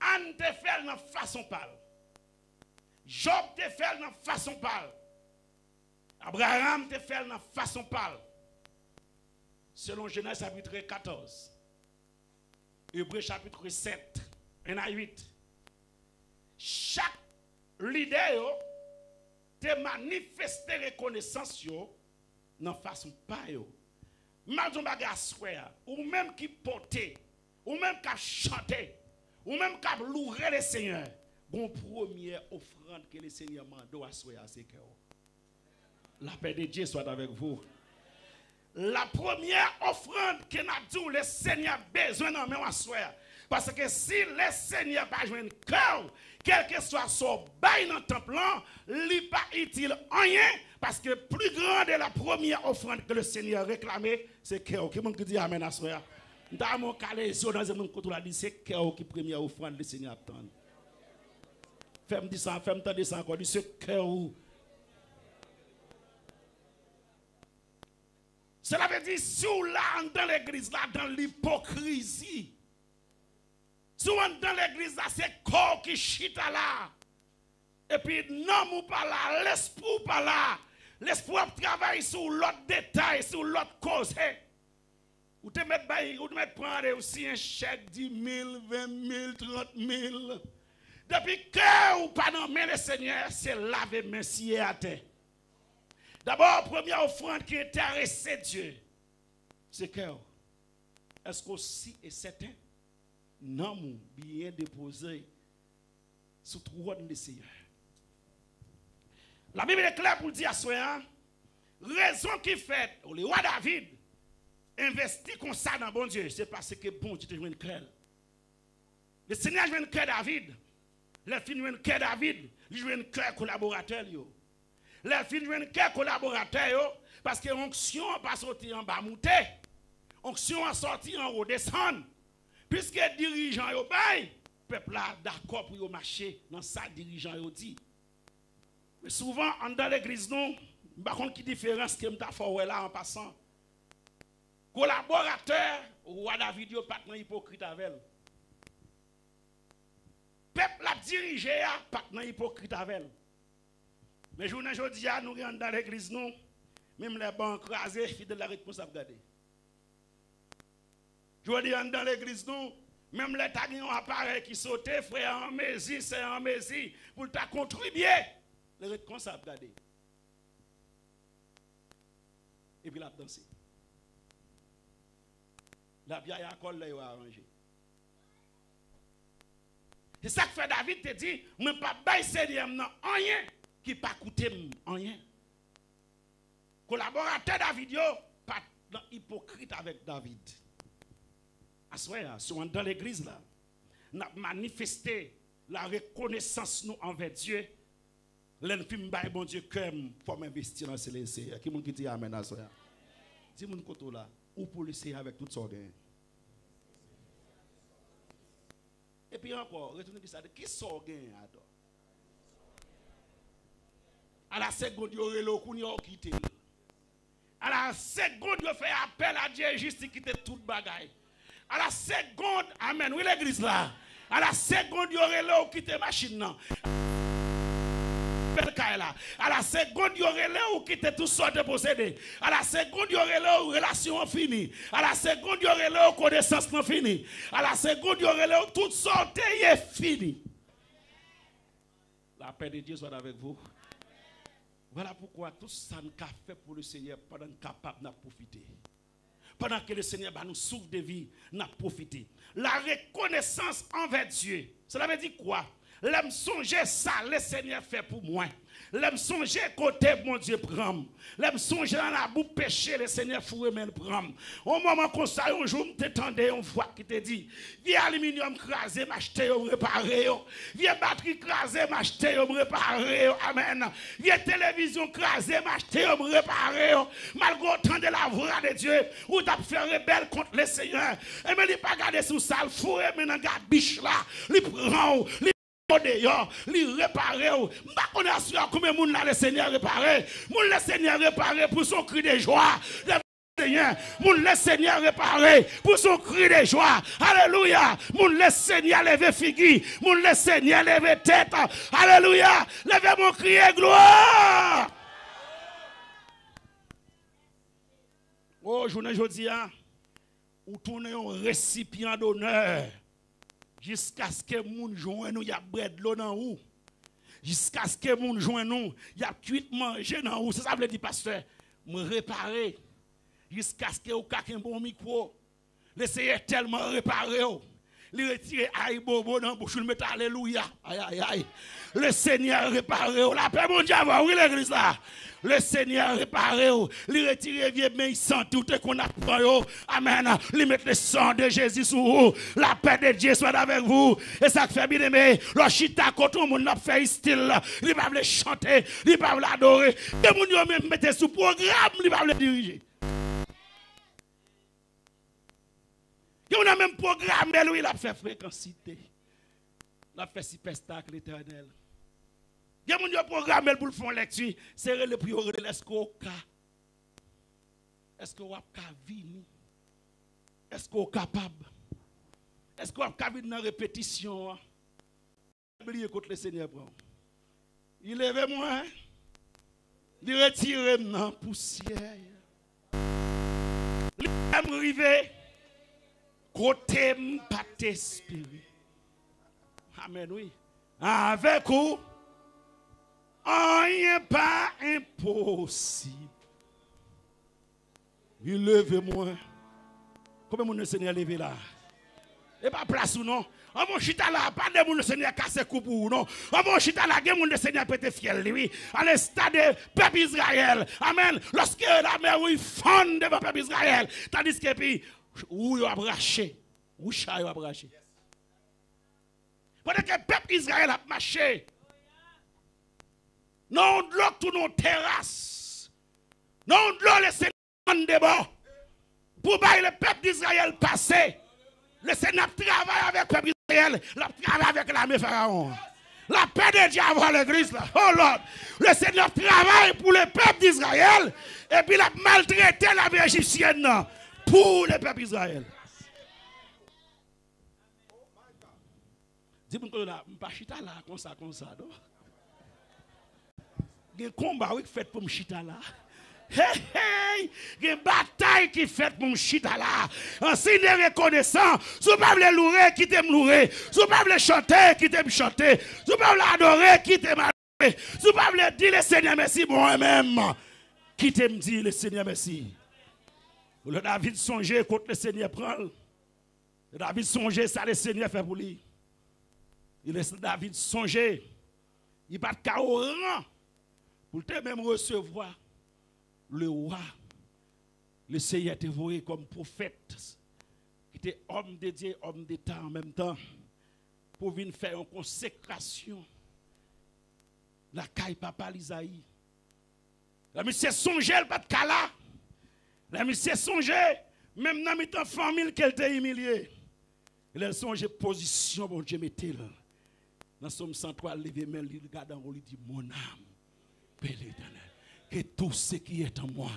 Anne te fait de façon parle. Job te fait de façon parle. Abraham te fait de façon parle. Selon Genèse chapitre 14. Hébreux chapitre 7. 1 à 8. Chaque leader te manifester reconnaissance dans façon pas yo. Madon bagas ou même qui porter, ou même qui chanter, ou même qui louer le Seigneur. Bon première offrande que le Seigneur mande à soya c'est que la paix de Dieu soit avec vous. La première offrande que n'a dit le Seigneur besoin dans même à soya. Parce que si le Seigneur pas jouer un cœur, quel que soit son bail dans le temple, il n'est pas utile rien. Parce que plus grande est la première offrande que le Seigneur réclamait, c'est cœur. Qui m'a dit amen à soi. Dans mon calé, dans un monde qu'on a dit, c'est cœur qui première offrande le Seigneur attend. Fais-moi dire ça, fais-moi dire ça encore, c'est cœur. Cela veut dire, si vous là dans l'église, là, dans l'hypocrisie, souvent dans l'église, c'est corps qui chita là. Et puis, non, ou pas là, l'esprit pas là. L'esprit travaille sur l'autre détail, sur l'autre cause. Ou te mettre prendre aussi un chèque 10 000, 20 000, 30 000. Depuis que ou pas nommer le Seigneur, c'est laver merci à terre. D'abord, première offrande qui intéresse Dieu, c'est cœur. Est-ce qu'aussi est certain? Non, bien déposé sous trône de Seigneur. La Bible est claire pour dire à soi, raison qui fait, le roi David investit comme ça dans bon Dieu, c'est parce que bon Dieu te joue une cœur. Le Seigneur joue une cœur David. Le film joue une cœur David, il joue une cœur collaborateur. Le film joue une cœur collaborateur parce que l'onction n'a pas sorti en bas monter. L'onction a sorti en haut descendre. Puisque les dirigeants ont bail, le peuple a d'accord pour marcher dans sa dirigeant yo dit. Mais souvent, dans l'église, nous, par contre, qui différence que m'ta fait là en passant. Collaborateur, roi David yo pas hypocrite avec elle. Peuple a dirigé pas hypocrite avec elle. Mais journée aujourd'hui, nous rentrons dans l'église, nous, même les banques crasées, fidèles la responsable garder. Je dis dans l'église, nous, même les taguins ont appareil qui sautent, frère, en Messie, c'est en Messie, pour ta contribuer. Les responsables, regardez. Et puis la danser. La vieille accord là, il a arrangé. C'est ça que fait David te dit, je ne pas bailler Seigneur non rien qui pas coûter rien. Collaborateur David yo pas hypocrite avec David. Si on est dans l'église là, nous avons manifesté la reconnaissance nous envers Dieu. L'enfim bail bon Dieu comme faut m'investir dans ce laisser. Qui moun qui dit amen à ça. Dis mon côté là, ou pour laisser avec toute sorte. Et puis encore, retournez ça, qui sort gain alors? À la seconde, il y aurait le coup, il y aurait quitté. À la seconde, il fait appel à Dieu juste quitter toute bagaille. À la seconde, amen, oui l'église là. À la seconde, il y aurait le quitter machine là. À la seconde, il y aurait là où quitter tout sorte de posséder. À la seconde, il y aurait là où relation finie. À la seconde, il y aurait là où connaissance non finie. À la seconde, il y aurait là où toute sorte est finie. La paix de Dieu soit avec vous. Voilà pourquoi tout ça nous a fait pour le Seigneur pendant qu'on est capable de profiter. Pendant que le Seigneur nous souffle de vie, nous profiter. La reconnaissance envers Dieu, cela veut dire quoi? L'aime songer ça, le Seigneur fait pour moi. L'aime songer côté mon Dieu prend. L'aime songer dans la boue péché, le Seigneur fourre mais le prend. Au moment qu'on ça, un jour, t'étendais une fois qui te dit, viens aluminium crasé, m'acheter, réparer. Viens batterie crasée, m'acheter, réparer. Amen. Viens télévision crasée, m'acheter, réparer. Malgré autant de la voix de Dieu, ou t'as fait rebelle contre le Seigneur. Et mais il pas garder sous ça, le fourre mais dans la biche là, il prend, li réparer m'pa connaître combien moun là le Seigneur réparer moun le Seigneur réparer pour son cri de joie Seigneur moun le Seigneur réparer pour son cri de joie alléluia moun le Seigneur lever figure moun le Seigneur lever tête alléluia levez mon crier gloire oh journée jodi ou tourner un récipient d'honneur jusqu'à ce que moun joigne nous y a bread l'eau dans ou jusqu'à ce que moun joigne nous y a cuite manger dans ou ça veut dire pasteur me réparer jusqu'à ce que ou ka un bon micro le Seigneur tellement réparer il retire aïe bobo dans bouche le mettre alléluia aïe aïe aïe le Seigneur réparer la paix mon Dieu oui l'église là le Seigneur réparer il retire vieux mais sans tout qu'on a pris amen il met le sang de Jésus sur vous la paix de Dieu soit avec vous et ça fait bien aimer le chita quand tout le monde a fait style il va le chanter il va l'adorer et mon Dieu même mettre sous programme il va le diriger. On a même programmé, lui, il a fait fréquencité. Il a fait si pestacle l'éternel. Il a programmé pour le fond lecture. C'est le prioré de l'escoca. Est-ce que vous avez vivre? Est-ce que vous êtes capable? Est-ce que vous avez vivre dans la répétition? Oubliez contre le Seigneur. Il lève moi. Il retire dans la poussière. Il aime arriver. Côté m'pate esprit. Amen, oui. Avec vous, rien pas impossible. Il lève-moi. Comment mon Seigneur levé là? Et pas place ou non? On mon chita là, pas de mon Seigneur casse coupe ou non? On mon chita là, mon Seigneur peut fiel lui. À l'instar de peuple Israël. Amen. Lorsque la mer oui fond devant peuple Israël, tandis que puis où il a braché, où chat il a braché. Pendant que le peuple Israël a marché, non de l'eau tout nos terrasses, non de l'eau le Seigneur en dehors, pour bailler le peuple d'Israël passer. Le Seigneur travaille avec le peuple d'Israël, il travaille avec l'armée pharaon. La paix de Dieu avant l'église là. Oh Lord, le Seigneur travaille pour le peuple d'Israël et puis il a maltraité l'armée égyptienne pour le peuple d'Israël. Dis-moi que là, je ne suis pas là comme ça. Il y a un combat fait pour me chita là. Hey, il y a une bataille qui fait pour me chita là. En signe de reconnaissance, si vous ne pouvez pas louer, quittez me louer. Si vous ne pouvez pas chanter, quittez me chanter. Si vous ne pouvez pas adorer, quittez m'adorer. Si vous ne pouvez pas dire le Seigneur merci moi-même, quittez me dire le Seigneur merci. Le David songeait contre le Seigneur prend. Le David songeait ça le Seigneur fait pour lui. Il laisse David songer. Il bat au rang pour te même recevoir le roi. Le Seigneur te voyé comme prophète, qui était homme de Dieu, homme d'État en même temps, pour venir faire une consécration. La caille papa l'Isaïe. La monsieur songeait le pas de cala. La monsieur songeait, même dans mes famille qu'elle t'a humilié. Il a songé position, bon Dieu mettait là. Dans Somme 103, levé main, il regarde en haut, il dit, mon âme, bénis l'Éternel. Que tout ce qui est en moi,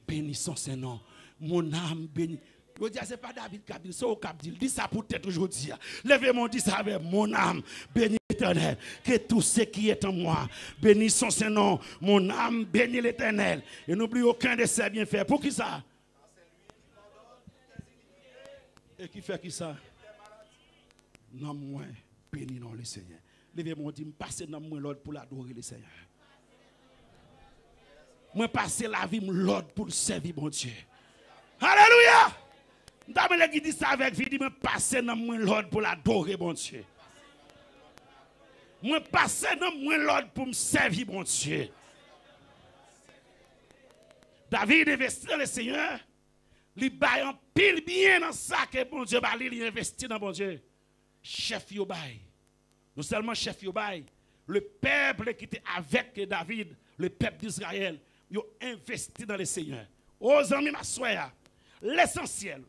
bénissons son nom. Mon âme bénit. Je dis, c'est pas David qui a dit, c'est au cap dit. Dis ça pour tête aujourd'hui. Levez-moi, dis ça avec mon âme, bénis l'Éternel. Que tout ce qui est en moi, bénissons son nom. Mon âme, bénis l'Éternel. Et n'oublie aucun de ses bienfaits. Pour qui ça? Et qui fait qui ça? Non, moi, bénis non le Seigneur. Levez-moi, dis, passez dans moi l'ordre pour l'adorer le Seigneur. Moi, passer la vie l'ordre pour le servir, mon Dieu. Alléluia! D'abord, qui dit ça avec vie, dit, moi, passer dans moi l'ordre pour l'adorer, mon Dieu. Moi, passer dans moi l'ordre pour me servir, mon Dieu. David investit dans le Seigneur. Il baille en pile bien dans ça que bon Dieu, il investit dans bon Dieu. Chef Yobaï. Non seulement chef Yobaï, le peuple qui était avec David, le peuple d'Israël, ils ont investi dans le Seigneur. Aux amis, ma soeur, l'essentiel,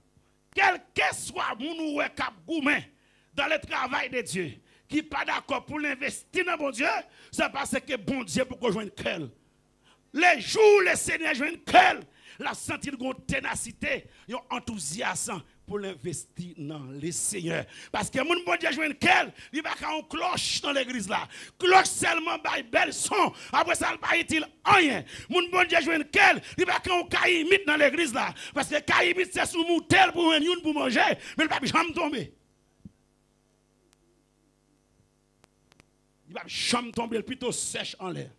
quel que soit mon ou cap gourmet dans le travail de Dieu, qui n'est pas d'accord pour l'investir dans bon Dieu, c'est parce que bon Dieu pour qu'on joigne quel. Les jours, le Seigneur joigne quel. La senti une ténacité, un enthousiasme pour l'investir dans le Seigneur. Parce que mon bon Dieu joue une quelle, il va faire une cloche dans l'église là. Cloche seulement par bel son. Après ça, il va utile rien. Mon bon Dieu joue une quelle, il va faire un caïmite dans l'église là. Parce que caïmite c'est sous moutel pour un youn pour manger, mais il va jamais tomber. Il va jamais tomber, plutôt sèche en l'air.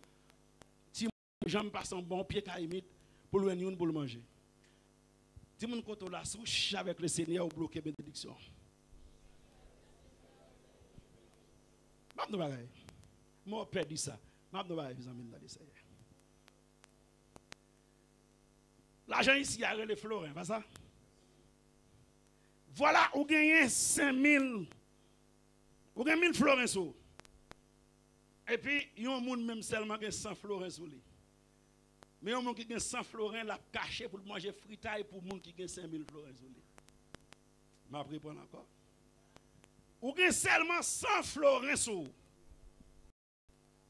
Si j'aime passer un bon pied caïmite, pour le pour le manger. Si mon côté la souche avec le Seigneur ou bloquer bénédiction. Mon père dit ça. L'argent ici a les florins, pas ça? Voilà, vous gagnez 5000. Vous gagnez 1000 florins sous. Et puis, il y a un monde même seulement qui 100 florins sous lui. Mais un monde qui a 100 florins l'a caché pour manger fritaille pour monde qui a 5000 florins sur lui. Je vais répondre encore. Ou avez seulement 100 florins sur.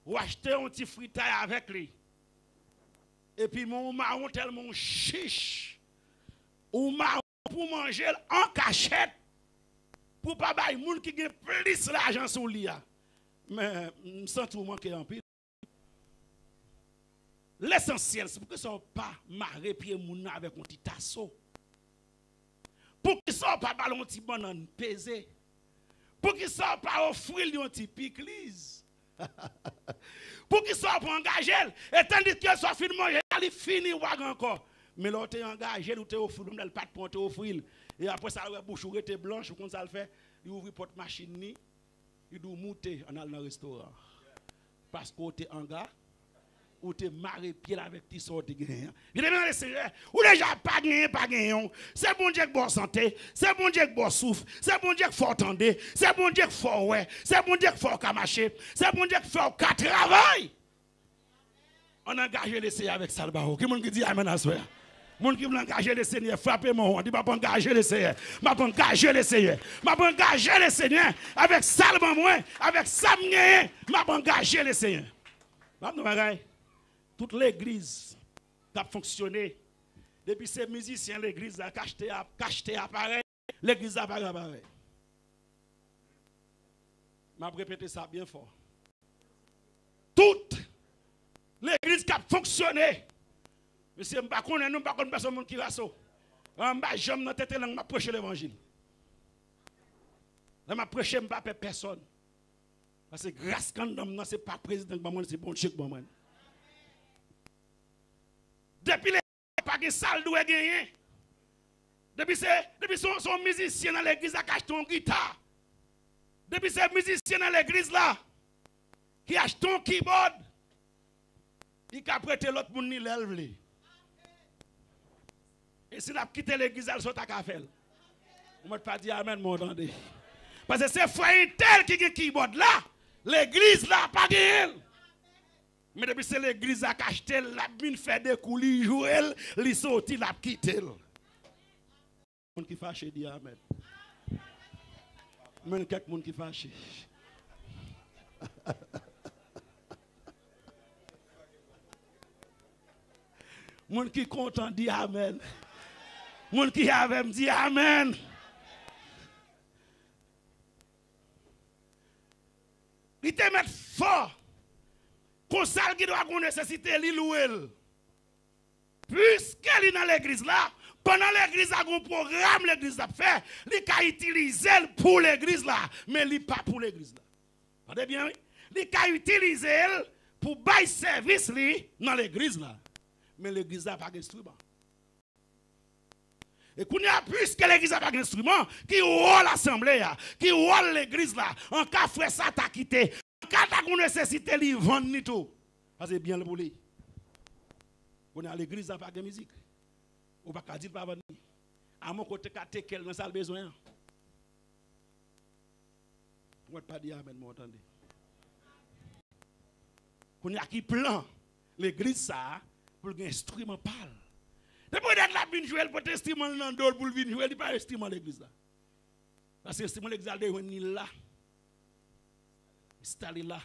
Ou achetez un petit fritaille avec lui. Et puis mon marron tellement chiche. Ou marron pour manger en cachette. Pour pas bailler monde qui a plus l'argent sur lui. Mais je sens tout manquer en pile. L'essentiel, c'est pour que ça ne soit pas marrer pied mouna avec un petit tasseau. Pour que ça ne soit pas ballon petit banane pesé. Pour que ça ne soit pas offrir un petit piclise. Pour que ça ne soit pas engagé. Et tandis que ça finit manger, il finit encore. Mais là, tu es engagé, tu es offrir, tu n'as pas de point, tu offrir. Et après ça, la bouche est blanche, comme ça le fait, il ouvre porte machine, il doit monter en allant dans le restaurant. Parce que tu es engagé. Ou te marrer pied avec tes sortes de gains. Il est bien le Seigneur. Ou déjà pas gagné. C'est bon Dieu qui bonne santé. C'est bon Dieu qui bon souffle. C'est bon Dieu qui faut entendre. C'est bon Dieu qui faut ouais. C'est bon Dieu qui faut marcher. C'est bon Dieu qui faut qu'à travail. On a engagé le Seigneur avec Salbao. Qui monde qui dit amen à soi? Monde qui veut engager le Seigneur, frappez mon on dit pas engager le Seigneur. M'a pas engager le Seigneur. M'a pas engager le Seigneur avec Salbao moi, avec Samien, m'a pas engager le Seigneur. M'a nous bagaille. Toute l'église qui a fonctionné. Depuis ces musiciens, l'église a cacheté appareil. L'église a pas appareil. Je vais répéter ça bien fort. Toute l'église qui a fonctionné. Monsieur, je ne connais pas personne qui rasse. En bas, j'aime dans tête langue, je prêcher l'évangile. Je ne prêche pas personne. Parce que grâce quand ce n'est pas président, c'est bon chèque. Depuis les pas de salle doit gagner. Depuis son musicien dans l'église qui achète une guitare. Depuis ces musiciens dans l'église là qui achètent un keyboard. Il a prêté l'autre monde ni l'élève. Et si on a quitté l'église, elle saute à café. On ne peut pas dire amen, mon entendez. Parce que c'est frère tel qui a un keyboard là. L'église là, pas de. Mais depuis c'est l'église qui a acheté, la bin fait des coups, il joue, il sorti, il a quitté. Moun qui fâche dit amen. Même quelques moun qui fâche. Moun qui content dit amen. Moun qui avait dit amen. Il te met fort. Comme ça, qui doit nécessiter l'île ou elle. Puisqu'elle est dans l'église là, pendant l'église a un programme, l'église a fait, il a utilisé pour l'église là, mais il pas pour l'église là. Vous bien, oui? Il a utilisé pour bailler service dans l'église là, mais l'église n'a pas d'instrument. Et qu'on y a plus que l'église n'a pas d'instrument, qui rôle l'assemblée, qui rôle l'église là, en cas frère ça t'a quitté, en cas t'as nécessité de vendre ni tout. Parce que bien le pour lui. On est à l'église, n'a pas de musique. On va pas dire pas vendre. À mon côté, qu'à quel dans ça le besoin. On va pas dire amen, vous entendez. On y a qui plan l'église ça pour un instrument parle. Depuis d'être là, bien jouer pour instrument dans le pour venir jouer, il pas instrument l'église là. Parce que l'instrument l'église là, on est là. Installé là.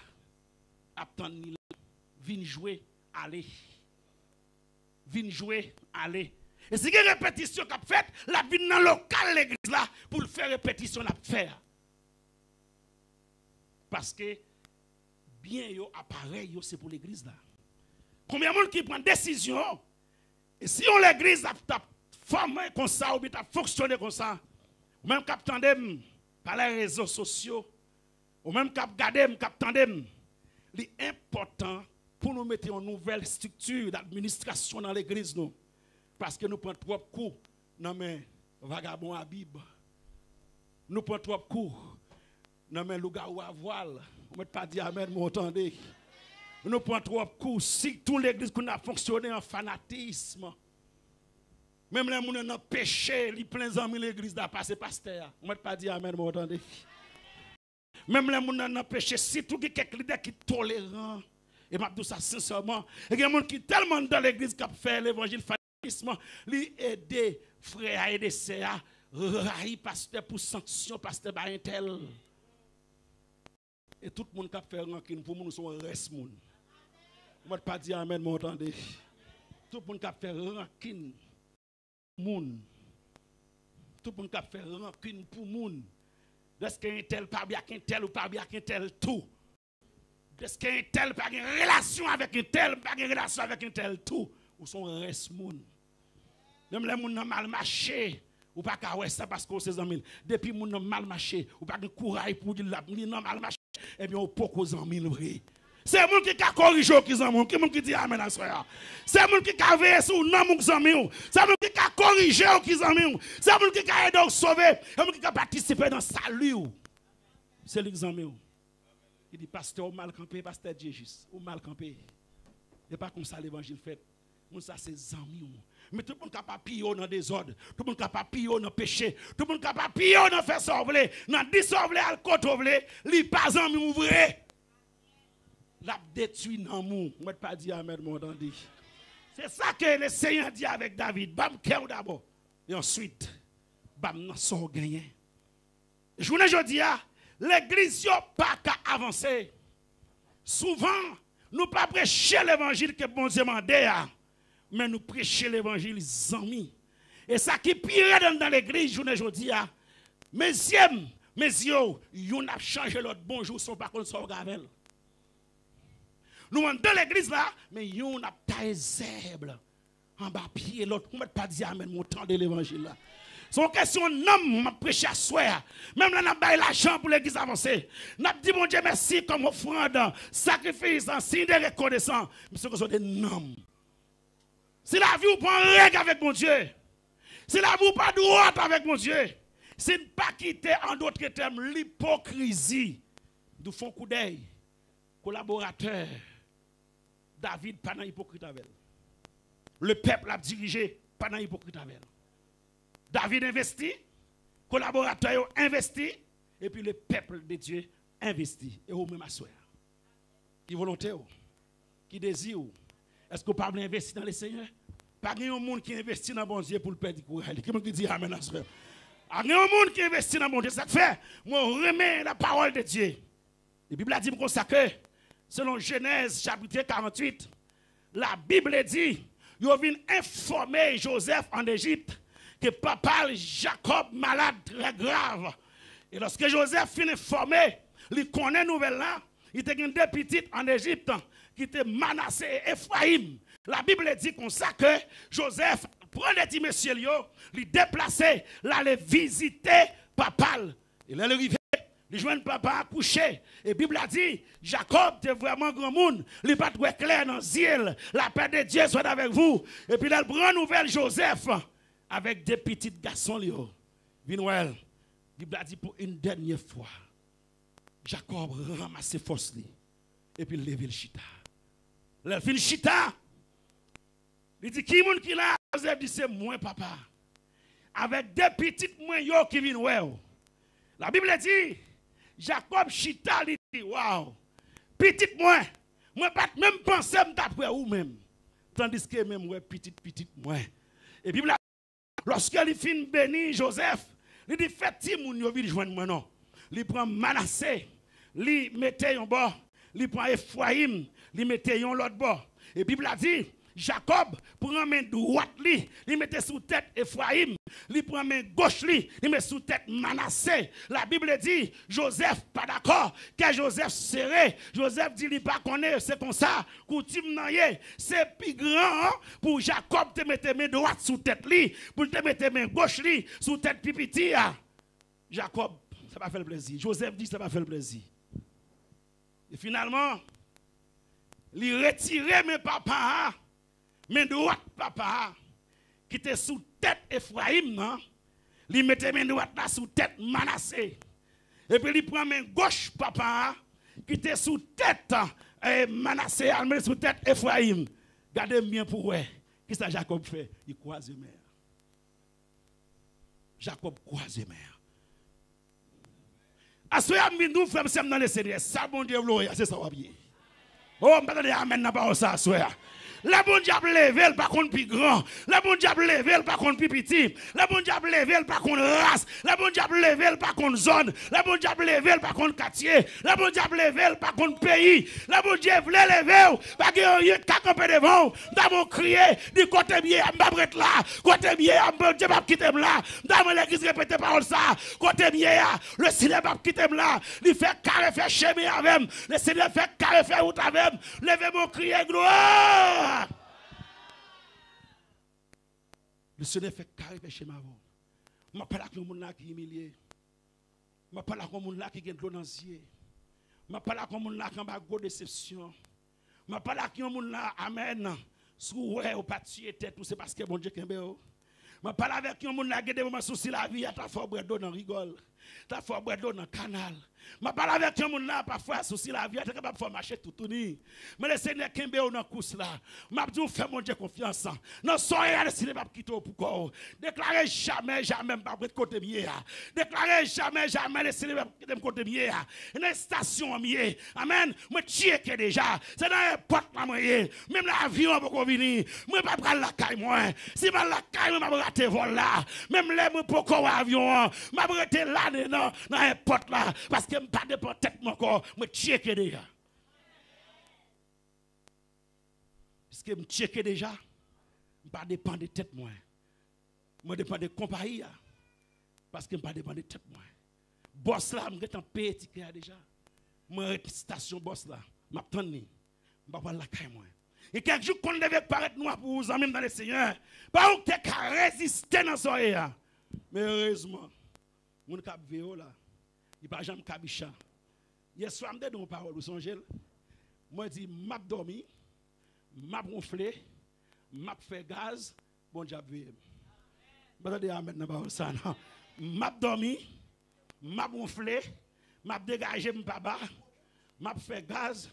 Attendre là. Venir jouer, allez. Venir jouer, allez. Et si il y a une répétition qu'a fait, la vie dans le local l'église là pour le faire répétition la faire. Parce que bien yo appareil c'est pour l'église là. Combien de monde qui prend décision et si on l'église a formé comme ça ou bien a fonctionné comme ça, ou même cap tandem par les réseaux sociaux, ou même cap gadem, cap tandem, l'important pour nous mettre en nouvelle structure d'administration dans l'église nous. Parce que nous prenons trop coups dans mes vagabonds à Bib. Nous prenons trop coups dans mes loups à voile. On ne peut pas dire amen, vous entendez. Nous prenons trop coups. Si toute l'église qu'on a fonctionné en fanatisme, même les gens ont péché, les plein d'amis l'église n'a passé pasteur. On ne peut pas dire amen, vous entendez. Même les gens ont péché, si tout quelqu'un qui est tolérant, et je dis ça sincèrement, il y a des gens qui sont tellement dans l'église qui ont fait l'évangile fanatisme, li aider frère aider sœur raï pasteur pour sanction pasteur ba intel et tout le monde qui a fait rancune pour nous sont reste moun moi pas dire amen m'entendez tout le monde qui a fait rancune moun tout le monde qui a fait rancune pour moun est-ce qu'un tel pas bien qu'un tel ou pas bien qu'un tel tout est-ce qu'un tel pas une relation avec un tel pas une relation avec un tel tout ou sont reste moun. Même les gens qui ont mal marché, ou pas qu'à ça parce que c'est amis. Depuis les gens qui ont mal marché, ou pas de courage pour dire qu'ils ont mal marché, eh bien, on peut causer en mille vrai. C'est les gens qui ont corrigé qui ont qui dit amen à ça. C'est les gens qui ont veillé sur nous, c'est les gens qui ont corrigé qui ont c'est les gens qui ont aidé à sauver, c'est les gens qui ont participé dans le salut. C'est l'examen. Il dit, pasteur, mal campé, pasteur Jésus, ou mal campé. Et pas comme ça l'évangile fait. Ça c'est amis. Mais tout le monde capable piller dans le désordre, tout le monde capable piller dans le péché, tout le monde capable piller dans faire sauver, dans dissolver al côté, li pas ami vrai. La détruit dans mou. On ne pas dire amen mon entendez. C'est ça que le Seigneur dit avec David, bam cœur d'abord et ensuite bam nan son gagné. Je vous dis l'église n'a pas qu'à avancer. Souvent nous pas prêcher l'évangile que bon Dieu m'a demandé. Mais nous prêchons l'évangile amis. Et ça qui pire dans l'église, je vous dis, mes yeux, ils ont changé l'autre bonjour, sont pas contre son gavel. Nous sommes dans l'église là, mais ils ont taillé zèbre en bas pied l'autre. On ne pas dire amen, mon temps de l'évangile là. C'est une question d'homme, m'a prêché à soi. Même là, n'a pas l'argent pour l'église avancée. N'a dit mon Dieu merci comme offrande, sacrifice, en signe de reconnaissance. Mais ce que sont des noms. Si la vie ou pas en règle avec mon Dieu, si la vie ou pas droite avec mon Dieu, si ne pas quitter en d'autres termes l'hypocrisie, du fond coup d'œil, collaborateur, David pas dans hypocrite avec. Le peuple a dirigé pas dans hypocrite avec. David investit, collaborateur investi, et puis le peuple de Dieu investit. Et vous même à soi. Qui volontaire, qui désire, est-ce que vous parlez investir dans le Seigneur? Pas de monde qui investit dans bon Dieu pour le perdre du courage. Qui me dit amen à soi? Il y a un monde qui investit dans bon Dieu. Ça fait, moi, remets la parole de Dieu. La Bible a dit comme ça que, selon Genèse chapitre 48, la Bible dit, ils viennent informer Joseph en Égypte que papa Jacob malade très grave. Et lorsque Joseph finit informé, il connaît nouvelle là, il était deux petites en Égypte qui étaient Manassé et Ephraïm. La Bible dit comme ça que Joseph prend les petits messieurs, il déplaçait, l'aller visiter papa. Il est arrivé, il joint papa couché. Et la Bible a dit, Jacob était vraiment grand monde, il n'est pas très clair dans le ciel. La paix de Dieu soit avec vous. Et puis il prend nouvelle Joseph avec des petits garçons. Vinwell, la Bible a dit pour une dernière fois, Jacob ramasse ses forces et puis lever le chita. Le fin chita, il dit qui est qui là? Joseph dit c'est moi papa. Avec des petites moyens qui viennent ouais. La Bible dit Jacob chita il dit waouh. Petite moi pas même penser d'après ou même. Tandis que même ouais petite moi. Et Bible lorsque il fin béni Joseph, il dit fait ti moun yo vinn joindre moi non. Il prend Manassé, il mettait en bas, il prend Ephraïm, il mettait en l'autre bord. Et Bible a dit Jacob prend main droite il mettait sous tête Ephraïm, il prend main gauche il met sous tête Manassé. La Bible dit Joseph pas d'accord, que Joseph serré. Joseph dit il pas connaît, c'est comme ça. Coutume nan yé, c'est plus grand pour Jacob te mettre main droite sous tête pour te mettre main gauche sous tête pipiti. Jacob ça va faire le plaisir. Joseph dit ça va faire le plaisir. Et finalement il retirait mes papas, mes droites papa, qui était sous tête Ephraïm, non? Il mettait mes droites là sous tête Manassé. Et puis il prend mes gauche papa, qui était sous tête Manassé, il met sous tête Ephraïm. Gardez bien pour vous. Qu'est-ce que Jacob fait? Il croise les mers. Jacob croise les mers. Assoya nous frère dans le Seigneur. Ça bon Dieu c'est ça va bien. Oh, je ne amen pas ça, soeur. La bon diable level par contre plus grand. La bon diable level par contre plus petit. La bon diable level par contre race. La bon diable level par contre zone. La bon diable level par contre quartier. La bon diable level par contre pays. La bon diable level par contre qu'à camper devant. D'abord crier du côté bien m'abret là. Côté bien Dieu va quitter là. Dans l'église répéter parole ça. Côté bien le Seigneur va quitter là. Il fait carré fait chemin avec. Le Seigneur fait carré fait route avec. Levez mon crier gloire. Le Seigneur fait carré chez ma voix. Je ne parle pas de monde qui est humilié. Je ne parle pas de monde qui est glonancier. Je ne parle pas de monde qui a une déception. Je ne parle pas de monde amen. Si vous avez pas tué tête, c'est parce que bon Dieu est beau. Je parle avec un monde qui a des soucis la vie, ta foi bredo dans rigole. Ta foi bredo dans canal. Je parle avec un monde là parfois souci la vie, tu es capable de marcher tout ni. Mais le Seigneur qui est beau dans course là. Je dis fais mon Dieu confiance. Non soyez le Seigneur pas quitter pour quoi. Déclarez jamais pas de côté mieux. Déclarez jamais le Seigneur pas de côté mieux. Une station mieux. Amen. Moi checker déjà. C'est dans un porte là moyen. Même l'avion pas venir. Moi pas prendre la caille moi. Si pas la caille moi rater vol là. Même les moi pourquoi avion. M'a rater là dans un porte là parce que pas de tête mon corps. Moi checker déjà. Parce que me checker déjà. Pas dépend de tête moi. Moi dépend de compagnie parce que pas dépend de tête moi. Boss là me est en paye ticket déjà. Moi station boss là, m'attendre. M'pa pas la caille moi. Et quelques jours qu'on devait paraître noir pour vous, même dans le Seigneur. Pas où tu as résisté dans ce soirée. Mais heureusement, mon cap véo là, il pas jamais cabicha. Hier soir, je me donne une parole, vous songez? Moi, je dis, m'a dormi, m'a ronflé, m'a fait gaz, bon diable veille. Attendez, amen, n'a ça, non. M'a dormi, m'a ronflé, m'a dégagé mon papa, m'a fait gaz.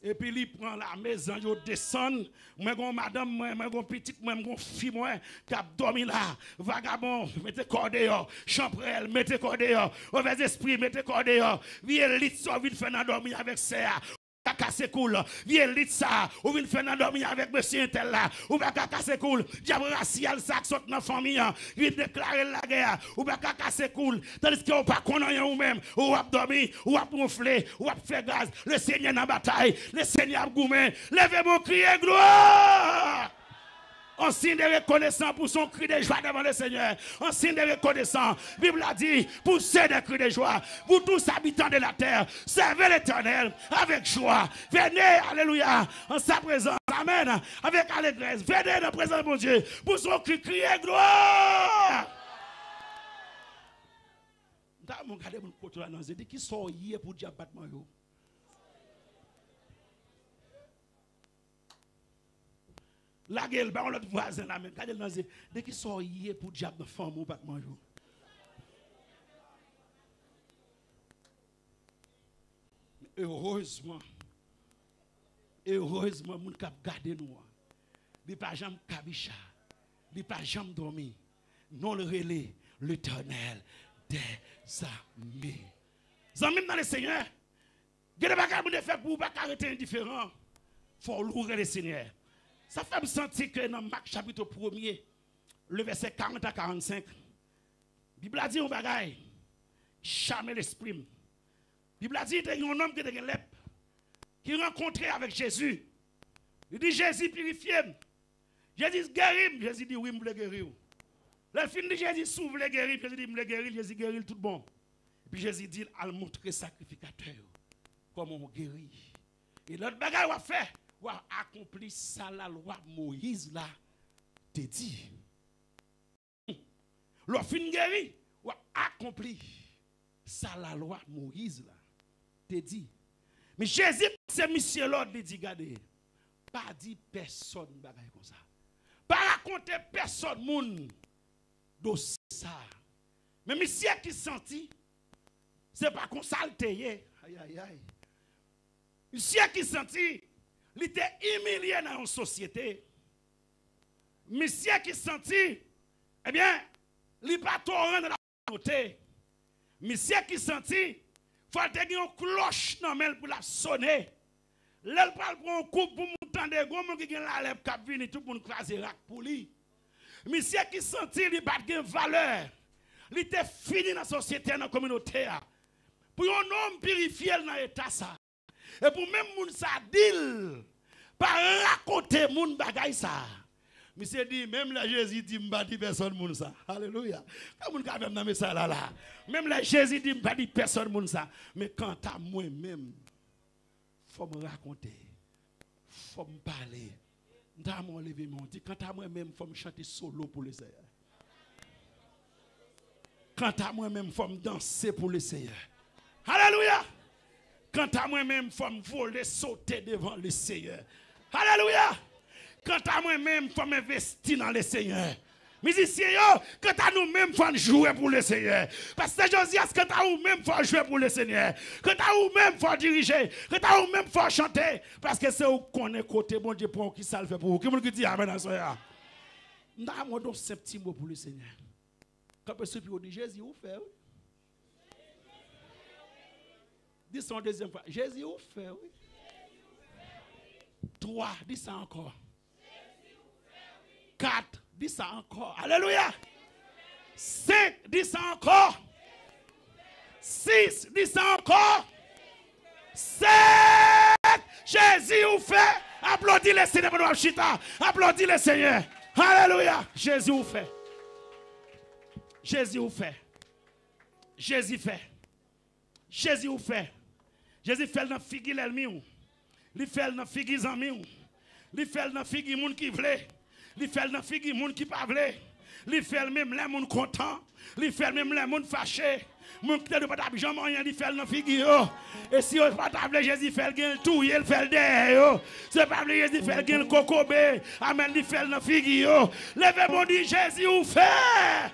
Et puis il prend la maison, il descend. Moi, mon madame, moi, mon petite, moi, mon fille, moi, qui a dormi là. Vagabond, mettez corps dehors. Champrel, mettez corps dehors. Mauvais esprit, mettez corps dehors. Viens lit ça, vite faire dormir avec ça. Casser cool, viens lit ça, ou vient faire dormir avec monsieur Intel là, ou pas casser cool, diable racial ça qui saute dans la famille, vient déclarer la guerre, ou pas casser cool, tandis que ou pas connaître ou même, ou a dormi, ou a ronfler, ou a fait gaz, le Seigneur dans la bataille, le Seigneur a goumé, levez mon crier gloire! En signe de reconnaissance pour son cri de joie devant le Seigneur. En signe de reconnaissance. La Bible a dit, poussez des cris de joie. Vous tous habitants de la terre, servez l'Éternel avec joie. Venez, alléluia, en sa présence. Amen. Avec allégresse. Venez dans la présence de mon Dieu. Pour son cri, criez gloire. Mon gars, mon côté là, je dis qui sont hier pour dire battement. La gueule, on l'autre voisin là même. Dès qu'ils sont hier pour diable de femme ou pas de manger. Heureusement, mon cap garder nous. Il pas jamais cabicha, il pas jamais dormi. Non le relais, l'Éternel des amis. Amis dans le Seigneur. Il y a des bagages de faire pour pas arrêter indifférent. Faut louer le Seigneur. Ça fait me sentir que dans Marc chapitre 1er, le verset 40 à 45, la Bible a dit un bagaille, charmer l'esprit. La Bible a dit qu'il y a un homme qui était lèpre, qui rencontrait avec Jésus. Il dit Jésus purifie. Jésus guérit. Jésus dit oui, je veux guérir. Le fin dit Jésus s'ouvre le guérir. Jésus dit je veux guérir. Jésus guérit tout bon. Et puis Jésus dit à montrer sacrificateur comment on guérit. Et l'autre bagaille va faire. Accompli ça la loi Moïse là te dit. Le fin guéri ou accompli ça la loi Moïse là te dit. Mais Jésus c'est monsieur l'ordre il dit regardez pas dit personne bagaille comme ça. Pas raconter personne moun dossier ça. Mais monsieur qui senti c'est pas qu'on salteye. Aïe aïe aïe. Monsieur qui senti il était humilié dans une société. Monsieur qui sentit, eh bien, il n'est pas torrent dans la côté. Monsieur qui sentit, il faut qu'il y ait une cloche dans la pour la sonner. Là, il prend un coup pour monter des gommes qui ont la lèvre qui viennent tout pour craser rack pour lui. Monsieur qui sentit, il n'a pas de valeur. Il était fini dans la société, dans la communauté. Pour un homme purifié dans l'état ça. Et pour même moun sa dil, pas raconter moun bagay ça. Monsieur dit, même la Jésus dit, m'ba dit personne moun ça. Alléluia. Quand moun ka même ça là. Même la Jésus dit, m'ba dit personne moun ça. Mais quant à moi-même, faut me raconter. Faut me parler. Dans mon lever mon dit, quant à moi-même, faut me chanter solo pour le Seigneur. Quant à moi-même, faut me danser pour le Seigneur. Alléluia. Quant à moi-même, il faut me voler, sauter devant le Seigneur. Alléluia. Quant à moi-même, il faut m'investir dans le Seigneur. Musiciens, quant à nous-mêmes, il faut jouer pour le Seigneur. Parce que Josias, quant à nous-mêmes, il faut jouer pour le Seigneur. Quant à nous-mêmes, il faut diriger. Quant à nous-mêmes, il faut chanter. Parce que c'est où qu'on est côté, bon Dieu, pour qui ça le fait pour vous. Qui me dit Amen à ça? Nous avons donc ce petit mot pour le Seigneur. Quand on dit Jésus, vous fait. Dis ça en deuxième fois. Jésus vous fait, oui. 3, dis ça encore. 4, dis ça encore. Alléluia. 5, dis ça encore. 6, dis ça encore. 7, Jésus vous fait. Applaudis le Seigneur pour nous, Chita. Applaudis le Seigneur. Alléluia. Jésus vous fait. Jésus vous fait. Jésus fait. Jésus vous fait. Jésus fait dans figue l'ennemi. Il fait dans figue les amis. Il fait dans figue moun qui vle. Il fait dans figue moun qui pas vle. Il fait même les moun content. Il fait même les moun fâché. Moun qui ne pas jamais rien il fait dans figue yo. Et si on pas table Jésus fait le tout, il fait le derrière. C'est pas Jésus fait le cocobé. Amen, il fait dans figue yo. Levez mon dit Jésus ou fait.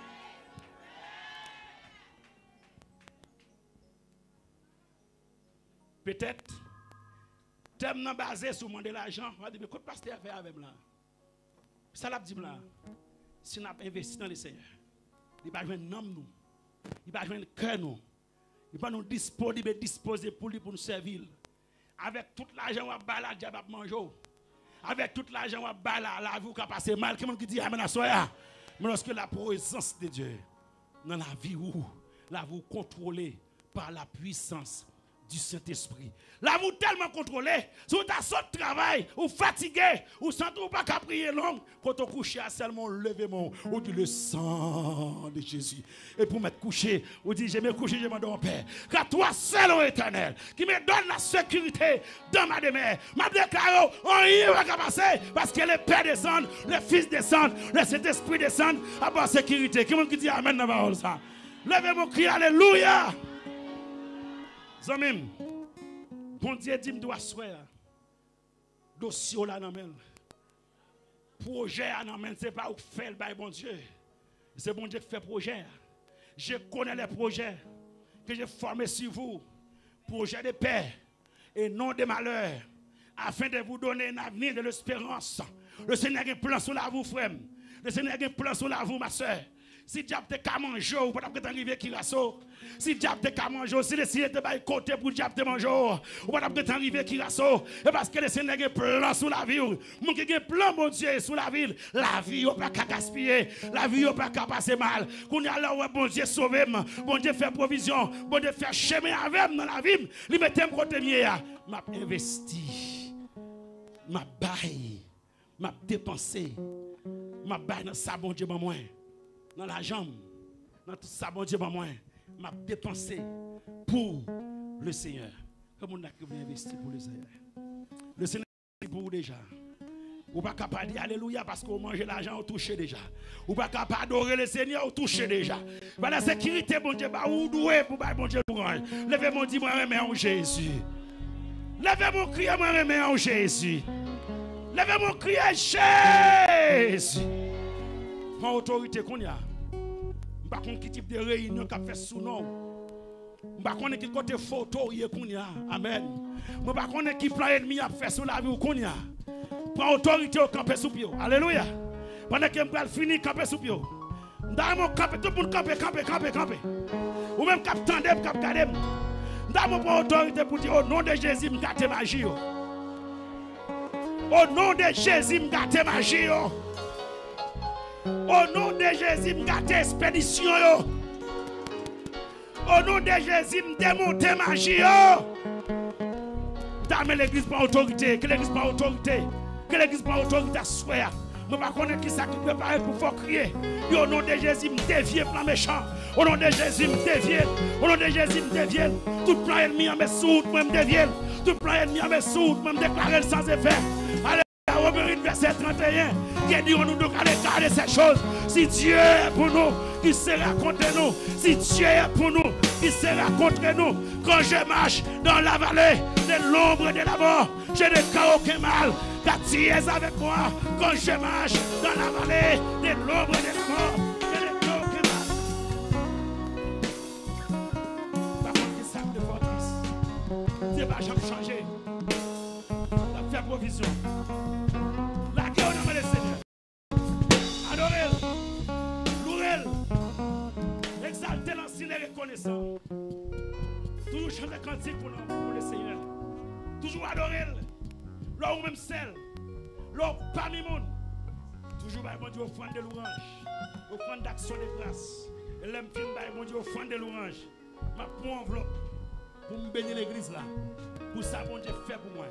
Peut-être thème nan basé sur demander l'argent, on va dire mais quoi pasteur fait avec là. Ça l'a dit là. Si on a investi dans le Seigneur, il va joindre nom nous. Il va joindre cœur nous. Il va nous disposer pour lui pour nous servir. Avec tout l'argent on va balader diable manger. Avec tout l'argent on va balader la vie qui a passé mal. Quelqu'un qui dit amen à soya. Mais lorsque la présence de Dieu dans la vie où la vie contrôlée par la puissance du Saint-Esprit. Là, vous tellement contrôlé, si vous avez sauté travail, ou fatigué, ou sentez ou pas qu'à prier long, quand vous couchez, seulement levez mon, ou dit le sang de Jésus. Et pour m'être couché, vous dites, je me couche, je m'endors en paix. Car toi seul, ô Éternel, qui me donne la sécurité dans ma demeure. Ma déclare, on y va passer, parce que les pères descendent, les fils descendent, le Saint-Esprit descend, à bord sécurité. Qui dit amen dans la parole ça? Levez mon cri, alléluia. Zamim, bon Dieu dit, je dois souhaiter. Dossier là, non, projet, non, c'est pas où faire le bon Dieu. C'est bon Dieu qui fait projet. Je connais les projets que j'ai formés sur vous. Projet de paix et non de malheur. Afin de vous donner un avenir de l'espérance. Le Seigneur a un plan sur la vous, frère. Le Seigneur a un plan sur la vous, ma soeur. Si diable te ka manger ou pas peut arriver qui rasso. Si diable te ka manger, si le Seigneur te bail côté pour diable te manger ou pas peut arriver qui rasso. Et parce que le Seigneur a un plan sur la vie. Mon qui a un plan mon Dieu sur la ville, la vie ou pas qu'à gaspiller, la vie ou pas qu'à passer mal. Qu'on y a là où bon Dieu sauver, bon Dieu fait provision, bon Dieu fait chemin avec dans la vie. Li mette côté mieux m'a investi. M'a bail, m'a dépensé. M'a bail dans ça bon Dieu moi. Dans la jambe, dans tout ça, bon Dieu, moi, m'a dépensé pour le Seigneur. Comme on a investi pour le Seigneur. Le Seigneur est pour vous déjà. Ou pas capable de dire alléluia parce qu'on mange l'argent, on touche déjà. Ou pas capable d'adorer le Seigneur, on touche déjà. Voilà la sécurité, bon Dieu, ou doué pour bon Dieu pour moi. Levez mon dit, moi, remets en Jésus. Levez mon cri, moi, remets en Jésus. Levez mon cri, Jésus. Prends autorité qu'on y a. Je ne sais pas quel type de réunion qu'on fait sous nous. Je ne sais pas quel côté photo qu'on y a. Amen. Je ne sais pas quel plan ennemi a fait sous la vie qu'on y a. Prends autorité au camper sous pied. Alléluia. Pendant que je vais finir camper sous pied. Dans mon camper, tout le monde camper. Ou même cap tandem, cap gadem. Dans mon prends autorité pour dire au nom de Jésus, je gâte magie. Au nom de Jésus, je gâte magie. Au nom de Jésus, je gâte expédition. Au nom de Jésus, je démonte magie. Dame l'église par autorité, que l'église par autorité, que l'église par autorité à souhait. Je ne sais pas qui ça qui prépare pour faire crier. Au nom de Jésus, je dévie plan méchant. Au nom de Jésus, je dévie. Au nom de Jésus, je dévie. Tout plan ennemi à mes sourds, moi je dévie. Tout plan ennemi à mes sourds, moi je déclare sans effet. Romains verset 31, qui dit on nous doit garder ces choses. Si Dieu est pour nous, qui sera contre nous? Si Dieu est pour nous, qui sera contre nous? Quand je marche dans la vallée de l'ombre de la mort, je ne crains aucun mal, car tu es avec moi. Quand je marche dans la vallée de l'ombre de la mort, je ne crains aucun mal. Par contre, qui savent de forteresse, Dieu va jamais changer. La fait provision. Exalter l'ancien et reconnaissant. Toujours chanter cantique pour le Seigneur. Toujours adorer. Là où même seul. Là où parmi le monde. Toujours mon Dieu offrande de louange. Offrande d'action de grâce. Et l'aime film mon Dieu offrande de louange. Ma pour enveloppe. Pour me bénir l'église là. Pour ça mon Dieu fait pour moi.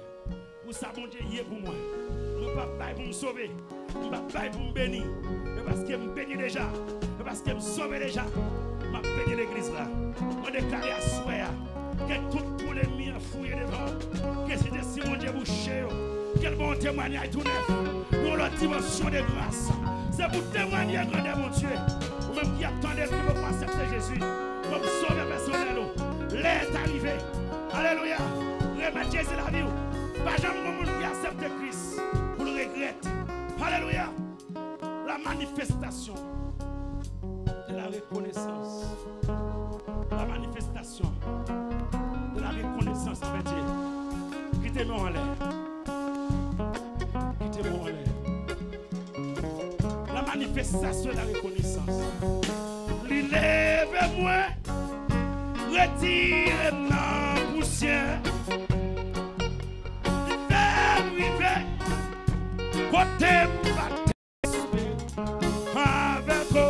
Pour ça mon Dieu y est pour moi. Je ne vais pas pour me sauver. Je ne vais pas pour me bénir. Parce qu'il me bénit déjà. Parce qu'il me sauve déjà. Je bénis l'église là. Je déclare à souhait que tout pour les miens fouillés devant. Que c'était si mon Dieu bouché. Quel bon témoignage tout neuf. Nous l'autre dimension de grâce. C'est pour témoigner à grandeur mon Dieu. Ou même qui attendait qui veut accepter Jésus comme sauveur personnel. L'est arrivé. Alléluia. Remettre Jésus la vie. Pas jamais mon monde qui accepte Christ pour le regretter. Alléluia. La manifestation de la reconnaissance. La manifestation de la reconnaissance avec Dieu. Quittez-moi en l'air. Quittez-moi en l'air. La manifestation de la reconnaissance. Lève-moi, retire-moi poussière. Fais arriver, côté bâtiment avec vous.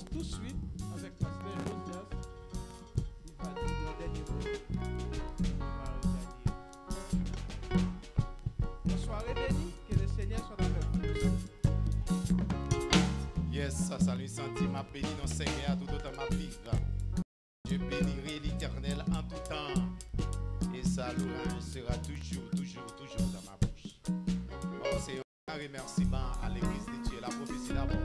Tout de suite avec Pasteur Josias. Il va dire le dernier mot. Il va regagner. Une soirée bénie, que le Seigneur soit avec vous. Yes, ça lui sentit ma béni dans le Seigneur tout autant ma vie. Je bénirai l'Éternel en tout temps. Et sa louange sera toujours dans ma bouche. Bon, c'est un remerciement à l'église de Dieu, la prophétie d'abord.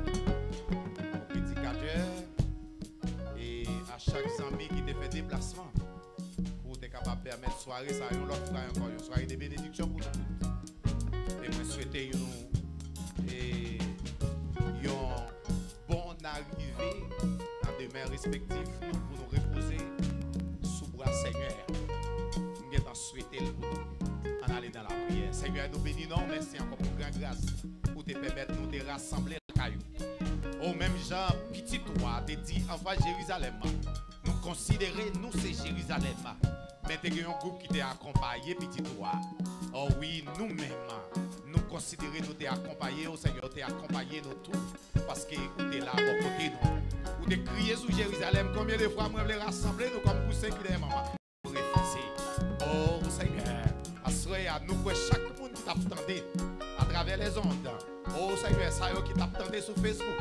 Et à chaque ami qui te fait déplacement pour être capable de permettre soirée, ça une autre frère encore, une soirée de bénédiction pour nous tous. Et moi souhaiter une bonne arrivée dans des mains respectives pour nous reposer sous bras Seigneur. Nous allons souhaiter en aller dans la prière. Seigneur, nous bénissons, merci encore pour grande grâce pour te permettre de nous de rassembler le caillou. Au même Jean, petit toi, te dit, enfin Jérusalem, nous considérons, nous c'est Jérusalem. Mais tu as un groupe qui t'a accompagné, petit toi. Oh oui, nous-mêmes, nous considérons, nous t'es accompagné, au Seigneur, t'es accompagné nous tous. Parce que tu es là, à côté nous. Vous t'es crié sur Jérusalem, combien de fois moi je les rassembler, nous comme poussin qui est maman. Pour réfléchir. Oh Seigneur, à nous, chaque monde qui t'attendait à travers les ondes. Oh Seigneur, ça y est qui t'attendait sur Facebook.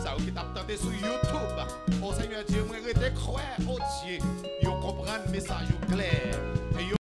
Ça qui t'attendait sur YouTube. Oh Seigneur Dieu, moi rete croire, oh Dieu, yo comprendre message clair.